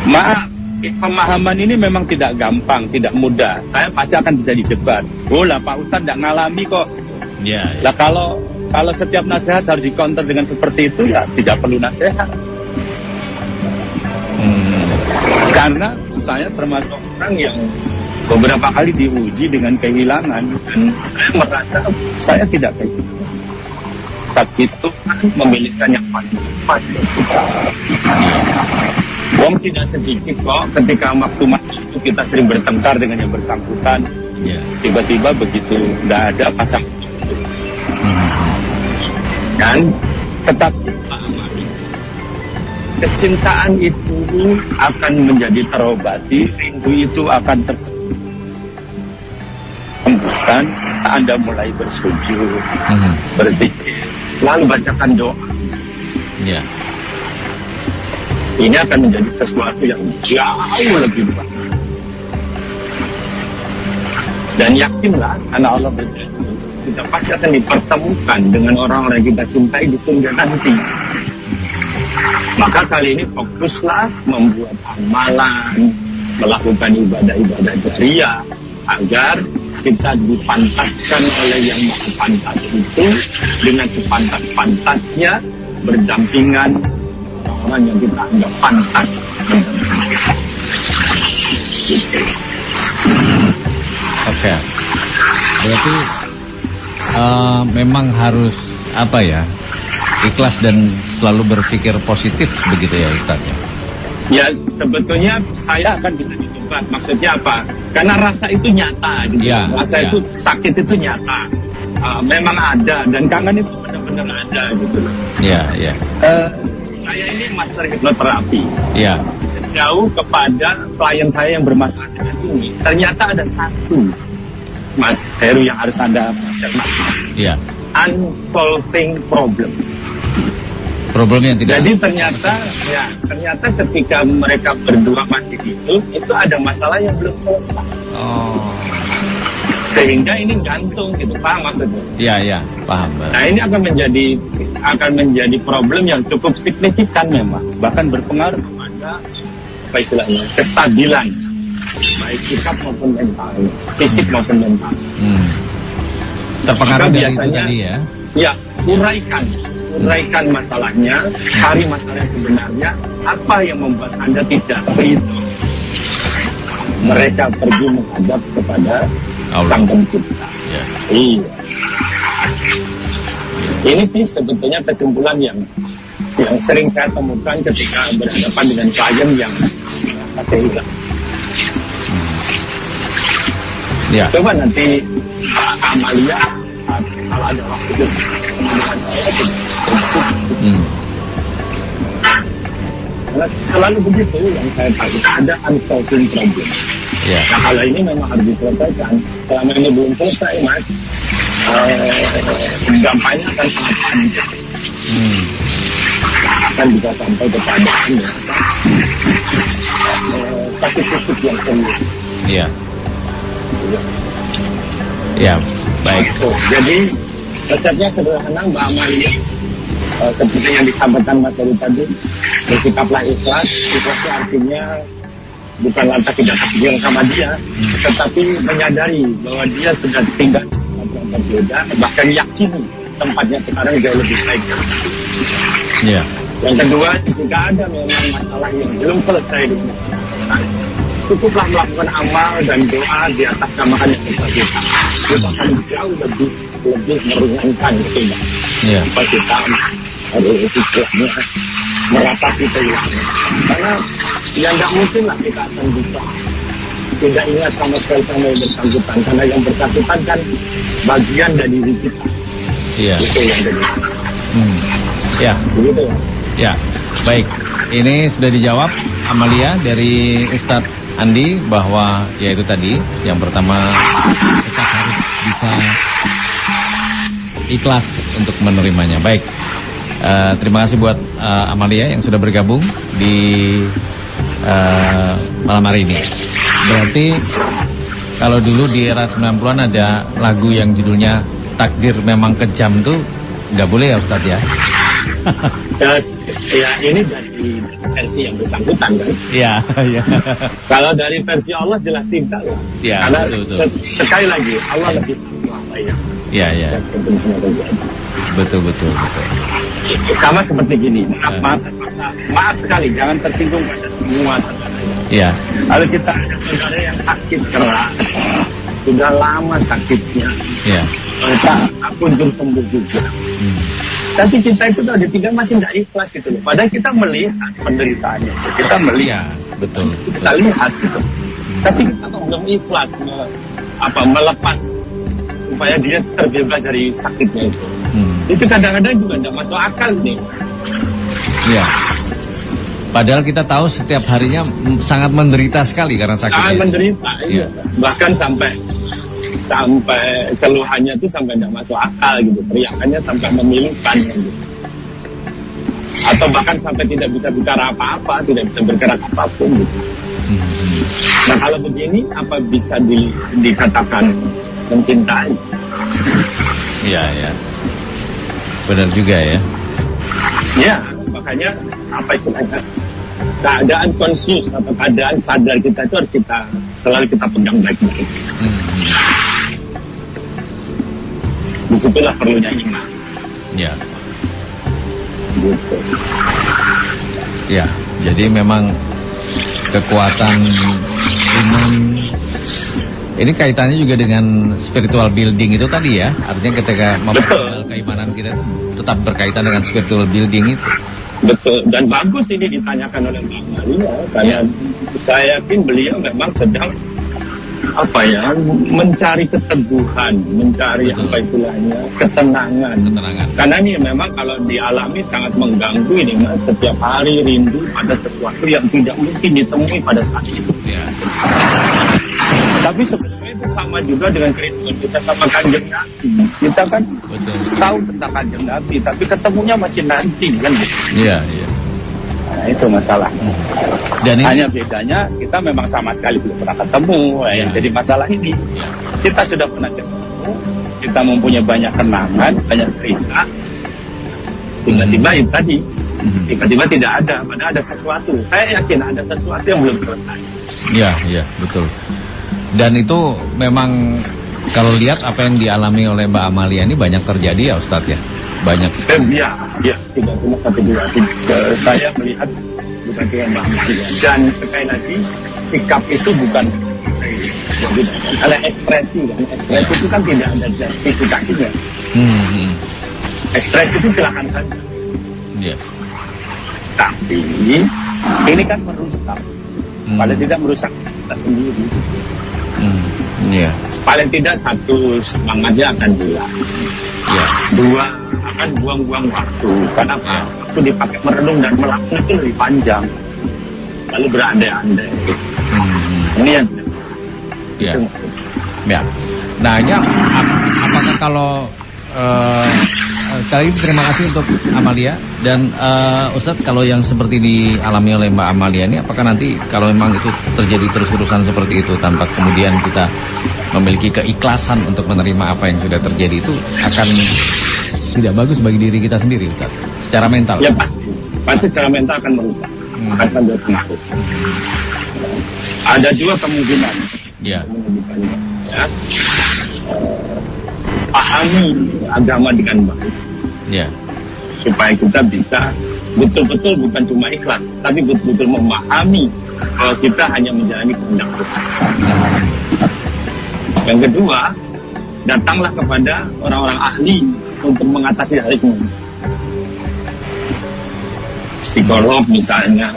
Maaf, pemahaman ini memang tidak gampang, tidak mudah. Saya pasti akan bisa didebat. Oh lah, Pak Ustadz tidak ngalami kok. Ya. Lah kalau setiap nasihat harus dikonter dengan seperti itu, ya tidak perlu nasihat. Karena saya termasuk orang yang beberapa kali diuji dengan kehilangan, dan saya merasa saya tidak kayak gitu. Tapi itu kan memilihkan yang paling tepat. Wong tidak sedikit kok ketika waktu masa itu kita sering bertengkar dengan yang bersangkutan, Tiba-tiba begitu nggak ada pasang kan, tetapi kecintaan itu akan menjadi terobati, rindu itu akan tersembuhkan. Anda mulai bersujud, berzikir, lalu bacakan doa. Ini akan menjadi sesuatu yang jauh lebih baik. Dan yakinlah, karena Allah berjanji, kita pasti akan dipertemukan dengan orang-orang yang kita cintai di surga nanti. Maka kali ini fokuslah membuat amalan, melakukan ibadah-ibadah jariah, agar kita dipantaskan oleh yang maha pantas itu dengan sepantas-pantasnya berdampingan orang yang kita anggap pantas. Oke. Berarti memang harus apa ya? Ikhlas dan selalu berpikir positif begitu ya Ustaz ya? Ya sebetulnya saya akan bisa dicoba. Maksudnya apa? Karena rasa itu nyata gitu. Rasa itu sakit itu nyata. Memang ada dan kangen itu benar-benar ada gitu. Saya ini master hipnoterapi. Sejauh kepada klien saya yang bermasalah dengan ini, ternyata ada satu, Mas Heru, yang harus Anda cermati. Unsolving problem. Problem yang tidak. Jadi ternyata ketika mereka berdua masih hidup, itu ada masalah yang belum selesai. Sehingga ini gantung gitu, paham maksudnya? Paham. Nah ini akan menjadi problem yang cukup signifikan memang, bahkan berpengaruh kepada apa istilahnya, kestabilan baik sikap maupun mental, fisik maupun mental. Terpengaruh dari biasanya, itu tadi ya? Ya, uraikan masalahnya, cari masalah yang sebenarnya, apa yang membuat Anda tidak ridho. Mereka pergi menghadap kepada Sang Pencipta. Iya. Ini sih sebetulnya kesimpulan yang sering saya temukan ketika berhadapan dengan klien yang merasa kehilangan. Coba nanti Amalia kalau ada waktu itu karena selalu begitu yang saya tahu, ada unsolving problem. Nah kalau ini memang harus diselesaikan. Selama ini belum selesai, Mas, dampaknya akan sangat panjang. Akan bisa sampai kepada sakit fisik yang serius. Baik. Jadi resepnya sederhana, Mbak Amalia. Seperti yang disampaikan Mas Heru tadi, bersikaplah ikhlas. Ikhlasnya artinya bukan lantas tidak takdir sama dia, tetapi menyadari bahwa dia sudah tinggal yang berbeda, bahkan yakin tempatnya sekarang jauh lebih baik. Yang kedua, jika ada memang masalah yang belum selesai dengan cukuplah melakukan amal dan doa di atas namakan yang bersangkutan. Itu akan jauh lebih meringankan ketimbang kita harus istilahnya merasa kita hilang. Karena ya nggak mungkin lah kita akan bisa tidak ingat sama sekali sama yang bersangkutan, karena yang bersangkutan kan bagian dari diri kita. Itu yang jadi. Begitu ya. Baik, ini sudah dijawab Amalia dari Ustadz Andi bahwa yaitu tadi yang pertama kita harus bisa ikhlas untuk menerimanya. Baik, terima kasih buat Amalia yang sudah bergabung di malam hari ini. Berarti kalau dulu di era 90-an ada lagu yang judulnya Takdir Memang Kejam tuh nggak boleh ya Ustadz ya? Ya ini dari versi yang bersangkutan kan? Iya. Kalau dari versi Allah jelas tidak lah. Karena betul. Sekali lagi Allah lebih kuasa ya. Iya. Betul. Sama seperti gini, maaf sekali, jangan tersinggung pada semua saudara. Kalau kita ada saudara yang sakit keras, sudah lama sakitnya, tak kunjung sembuh juga. Tapi kita itu ada tiga masih tidak ikhlas gitu loh. Padahal kita melihat penderitaannya, kita melihat, betul. Kita lihat gitu. Tapi kita belum ikhlas melepas supaya dia terbebas dari sakitnya itu. Itu kadang-kadang juga tidak masuk akal nih. Iya. Padahal kita tahu setiap harinya sangat menderita sekali karena sakitnya. Sangat menderita, iya. Bahkan sampai keluhannya itu sampai tidak masuk akal gitu, teriakannya sampai memilukan gitu. Atau bahkan sampai tidak bisa bicara apa-apa, tidak bisa bergerak apapun gitu. Nah kalau begini apa bisa dikatakan mencintai? Iya, ya. Benar juga ya. Ya, makanya apa istilahnya? Keadaan konsius atau keadaan sadar kita itu harus selalu kita pegang baik-baik. Disitulah perlunya iman. Ya. Gitu. Ya, jadi memang kekuatan iman ini kaitannya juga dengan spiritual building itu tadi ya. Artinya ketika memperkenalkan keimanan kita tetap berkaitan dengan spiritual building itu. Betul, dan bagus ini ditanyakan oleh Mbak Maria karena saya yakin beliau memang sedang mencari keteguhan, mencari istilahnya ketenangan. Karena ini memang kalau dialami sangat mengganggu ini Mas, setiap hari rindu pada sesuatu yang tidak mungkin ditemui pada saat itu. Tapi sebenarnya itu sama juga dengan kerinduan kita sama Kanjeng Nabi. Kita kan tahu tentang Kanjeng Nabi, tapi ketemunya masih nanti kan. Iya. Nah, itu masalah. Dan hanya bedanya kita memang sama sekali belum pernah ketemu. Yang jadi masalah ini kita sudah pernah ketemu, kita mempunyai banyak kenangan, banyak cerita. Tiba-tiba itu tadi, tiba-tiba tidak ada, padahal ada sesuatu. Saya yakin ada sesuatu yang belum selesai. Iya, betul. Dan itu memang kalau lihat apa yang dialami oleh Mbak Amalia ini banyak terjadi ya Ustadz ya? Banyak sekali. Ya, tidak cuma satu dua. Saya melihat bukan cuma Mbak Amalia. Dan sekali lagi, sikap itu bukan ada ekspresi kan. Ekspresi itu kan tidak ada justifikasinya. Ekspresi itu silakan saja. Yes. Tapi ini kan merusak. Paling tidak merusak kita sendiri. Paling tidak satu, semangatnya akan hilang. Dua, akan buang-buang waktu. Karena waktu dipakai merenung dan melakukan itu lebih panjang. Lalu berandai-andai. Ini yang Ya. Nah, ini apakah kalau sekali lagi terima kasih untuk Amalia dan Ustadz, kalau yang seperti dialami oleh Mbak Amalia ini, apakah nanti kalau memang itu terjadi terus-terusan seperti itu tanpa kemudian kita memiliki keikhlasan untuk menerima apa yang sudah terjadi, itu akan tidak bagus bagi diri kita sendiri, Ustadz, secara mental? Ya pasti secara mental akan merusak, akan berpengaruh. Ada dua kemungkinan. Pahami agama dengan baik, supaya kita bisa betul-betul bukan cuma ikhlas, tapi betul-betul memahami bahwa kita hanya menjalani kehendak Tuhan. Yang kedua, datanglah kepada orang-orang ahli untuk mengatasi hal ini. Psikolog misalnya,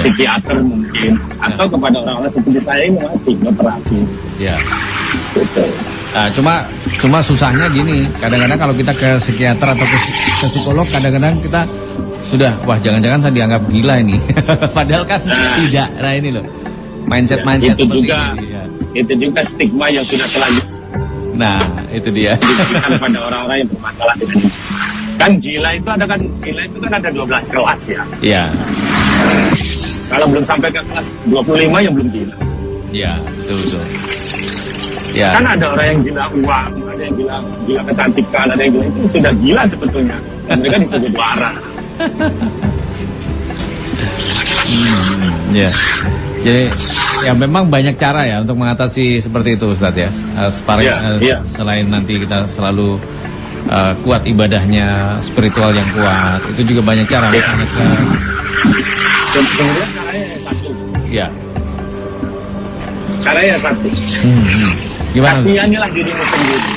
psikiater mungkin, atau kepada orang-orang seperti saya ini masih berterapi. Betul. Nah, cuma susahnya gini, kadang-kadang kalau kita ke psikiater atau ke psikolog, kadang-kadang kita sudah, wah jangan-jangan saya dianggap gila ini. Padahal kan tidak. Nah ini loh, mindset itu seperti juga, ini. Itu juga stigma yang sudah terlanjur. Nah, itu dia. Diberikan pada orang-orang yang bermasalah dengan ini. Kan gila itu ada 12 kelas ya. Iya. Kalau belum sampai ke kelas 25 yang belum gila. Iya, betul. Kan ada orang yang gila uang, ada yang gila kecantikan, ada yang gila itu sudah gila sebetulnya. Dan mereka disebut waras. Jadi ya memang banyak cara ya untuk mengatasi seperti itu, Ustadz ya. Selain nanti kita selalu kuat ibadahnya, spiritual yang kuat, itu juga banyak cara. Sebenarnya caranya satu. Caranya satu. Gimana? Kasihanilah dirimu sendiri.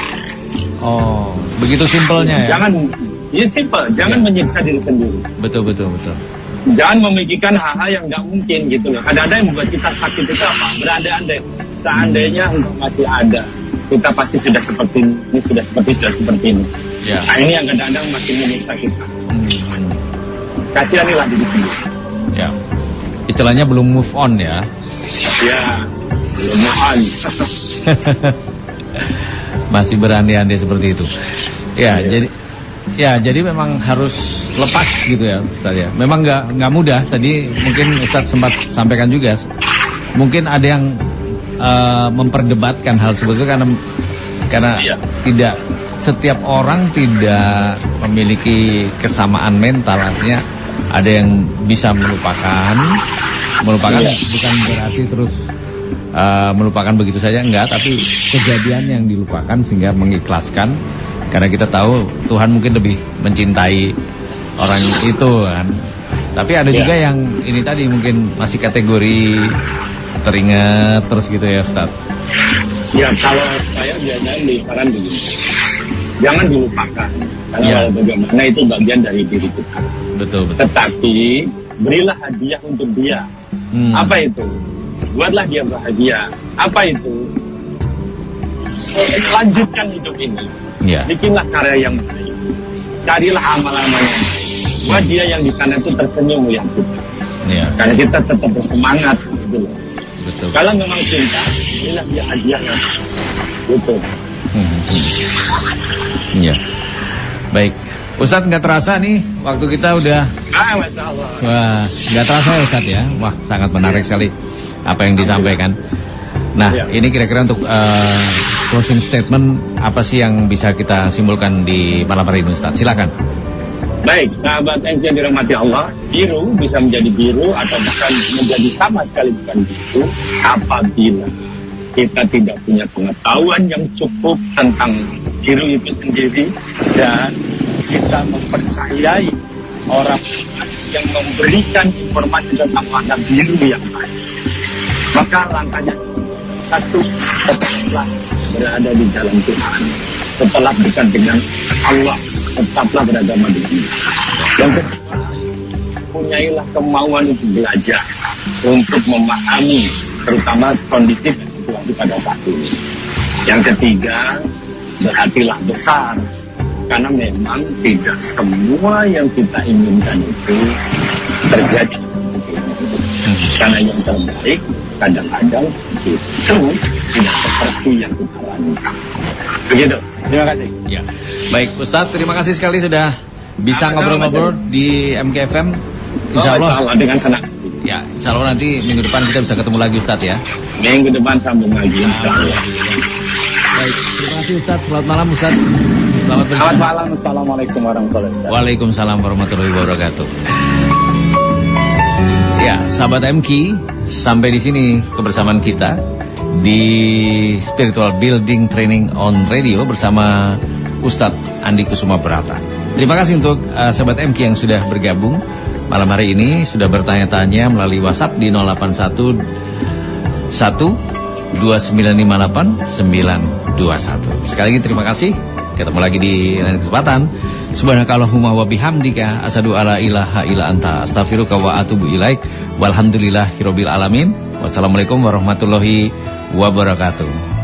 Oh, begitu simpelnya ya. Simpel. Jangan menyiksa diri sendiri. Betul. Jangan memikirkan hal-hal yang nggak mungkin gitu loh. Kadang-kadang yang membuat kita sakit itu apa? Berandai-andai. Seandainya engkau masih ada, kita pasti sudah seperti ini. Ya. Nah ini yang kadang-kadang makin menyiksa kita. Kasihanilah diri sendiri. Ya. Istilahnya belum move on ya. Ya, belum move on. Masih berandai-andai seperti itu. Ya, jadi memang harus lepas gitu ya Ustaz ya. Memang nggak mudah. Tadi mungkin Ustaz sempat sampaikan juga. Mungkin ada yang memperdebatkan hal seperti itu karena tidak setiap orang tidak memiliki kesamaan mental. Artinya ada yang bisa melupakan bukan berarti terus melupakan begitu saja, enggak, tapi kejadian yang dilupakan sehingga mengikhlaskan karena kita tahu Tuhan mungkin lebih mencintai orang itu kan. Tapi ada juga yang ini tadi mungkin masih kategori teringat terus gitu ya Ustaz. Ya, kalau saya biasanya saran begini, jangan dilupakan karena kalau bagaimana itu bagian dari diri kita. Betul. Tetapi berilah hadiah untuk dia. Apa itu? Buatlah dia bahagia. Apa itu? Lanjutkan hidup ini. Bikinlah karya yang baik. Carilah amal-amal yang baik. Buat dia yang di sana itu tersenyum melihat kita. Karena kita tetap bersemangat gitu loh. Betul. Kalau memang cinta, berilah dia hadiah yang baik. Gitu. Iya. Baik. Ustadz nggak terasa nih waktu kita udah. Masya Allah. Wah, nggak terasa ya Ustadz ya. Wah, sangat menarik sekali apa yang disampaikan. Nah, ini kira-kira untuk closing statement apa sih yang bisa kita simpulkan di malam hari ini Ustadz? Silakan. Baik, sahabat MC yang dirahmati Allah, biru bisa menjadi biru atau bahkan menjadi sama sekali bukan biru apabila kita tidak punya pengetahuan yang cukup tentang biru itu sendiri dan kita mempercayai orang yang memberikan informasi tentang warna biru yang baik. Maka langkahnya satu, tetaplah berada di jalan Tuhan, tetaplah dekat dengan Allah, tetaplah beragama dengan dia. Yang kedua, punyailah kemauan untuk belajar, untuk memahami terutama kondisi dan situasi pada saat ini. Yang ketiga, berhatilah besar, karena memang tidak semua yang kita inginkan itu terjadi. Karena yang terbaik kadang-kadang itu tidak seperti yang kita rancang. Begitu. Terima kasih. Ya. Baik, Ustadz, terima kasih sekali sudah bisa ngobrol-ngobrol di MKFM. Insya Allah dengan senang. Ya, insya Allah nanti minggu depan kita bisa ketemu lagi Ustadz ya. Minggu depan sambung lagi. Insya Allah. Baik, terima kasih Ustadz. Selamat malam Ustadz. Selamat malam. Assalamualaikum warahmatullahi wabarakatuh. Waalaikumsalam warahmatullahi wabarakatuh. Ya, sahabat MK, sampai di sini kebersamaan kita di Spiritual Building Training on Radio bersama Ustadz Andi Kusuma Brata. Terima kasih untuk sahabat MK yang sudah bergabung malam hari ini, sudah bertanya-tanya melalui WhatsApp di 081 2958 921. Sekali lagi terima kasih. Ketemu lagi di lain kesempatan. Subhanakallahumma wa bihamdika asyhadu alla ilaha illa anta astaghfiruka wa atubu ilaik. Walhamdulillahirabbil alamin. Wassalamualaikum warahmatullahi wabarakatuh.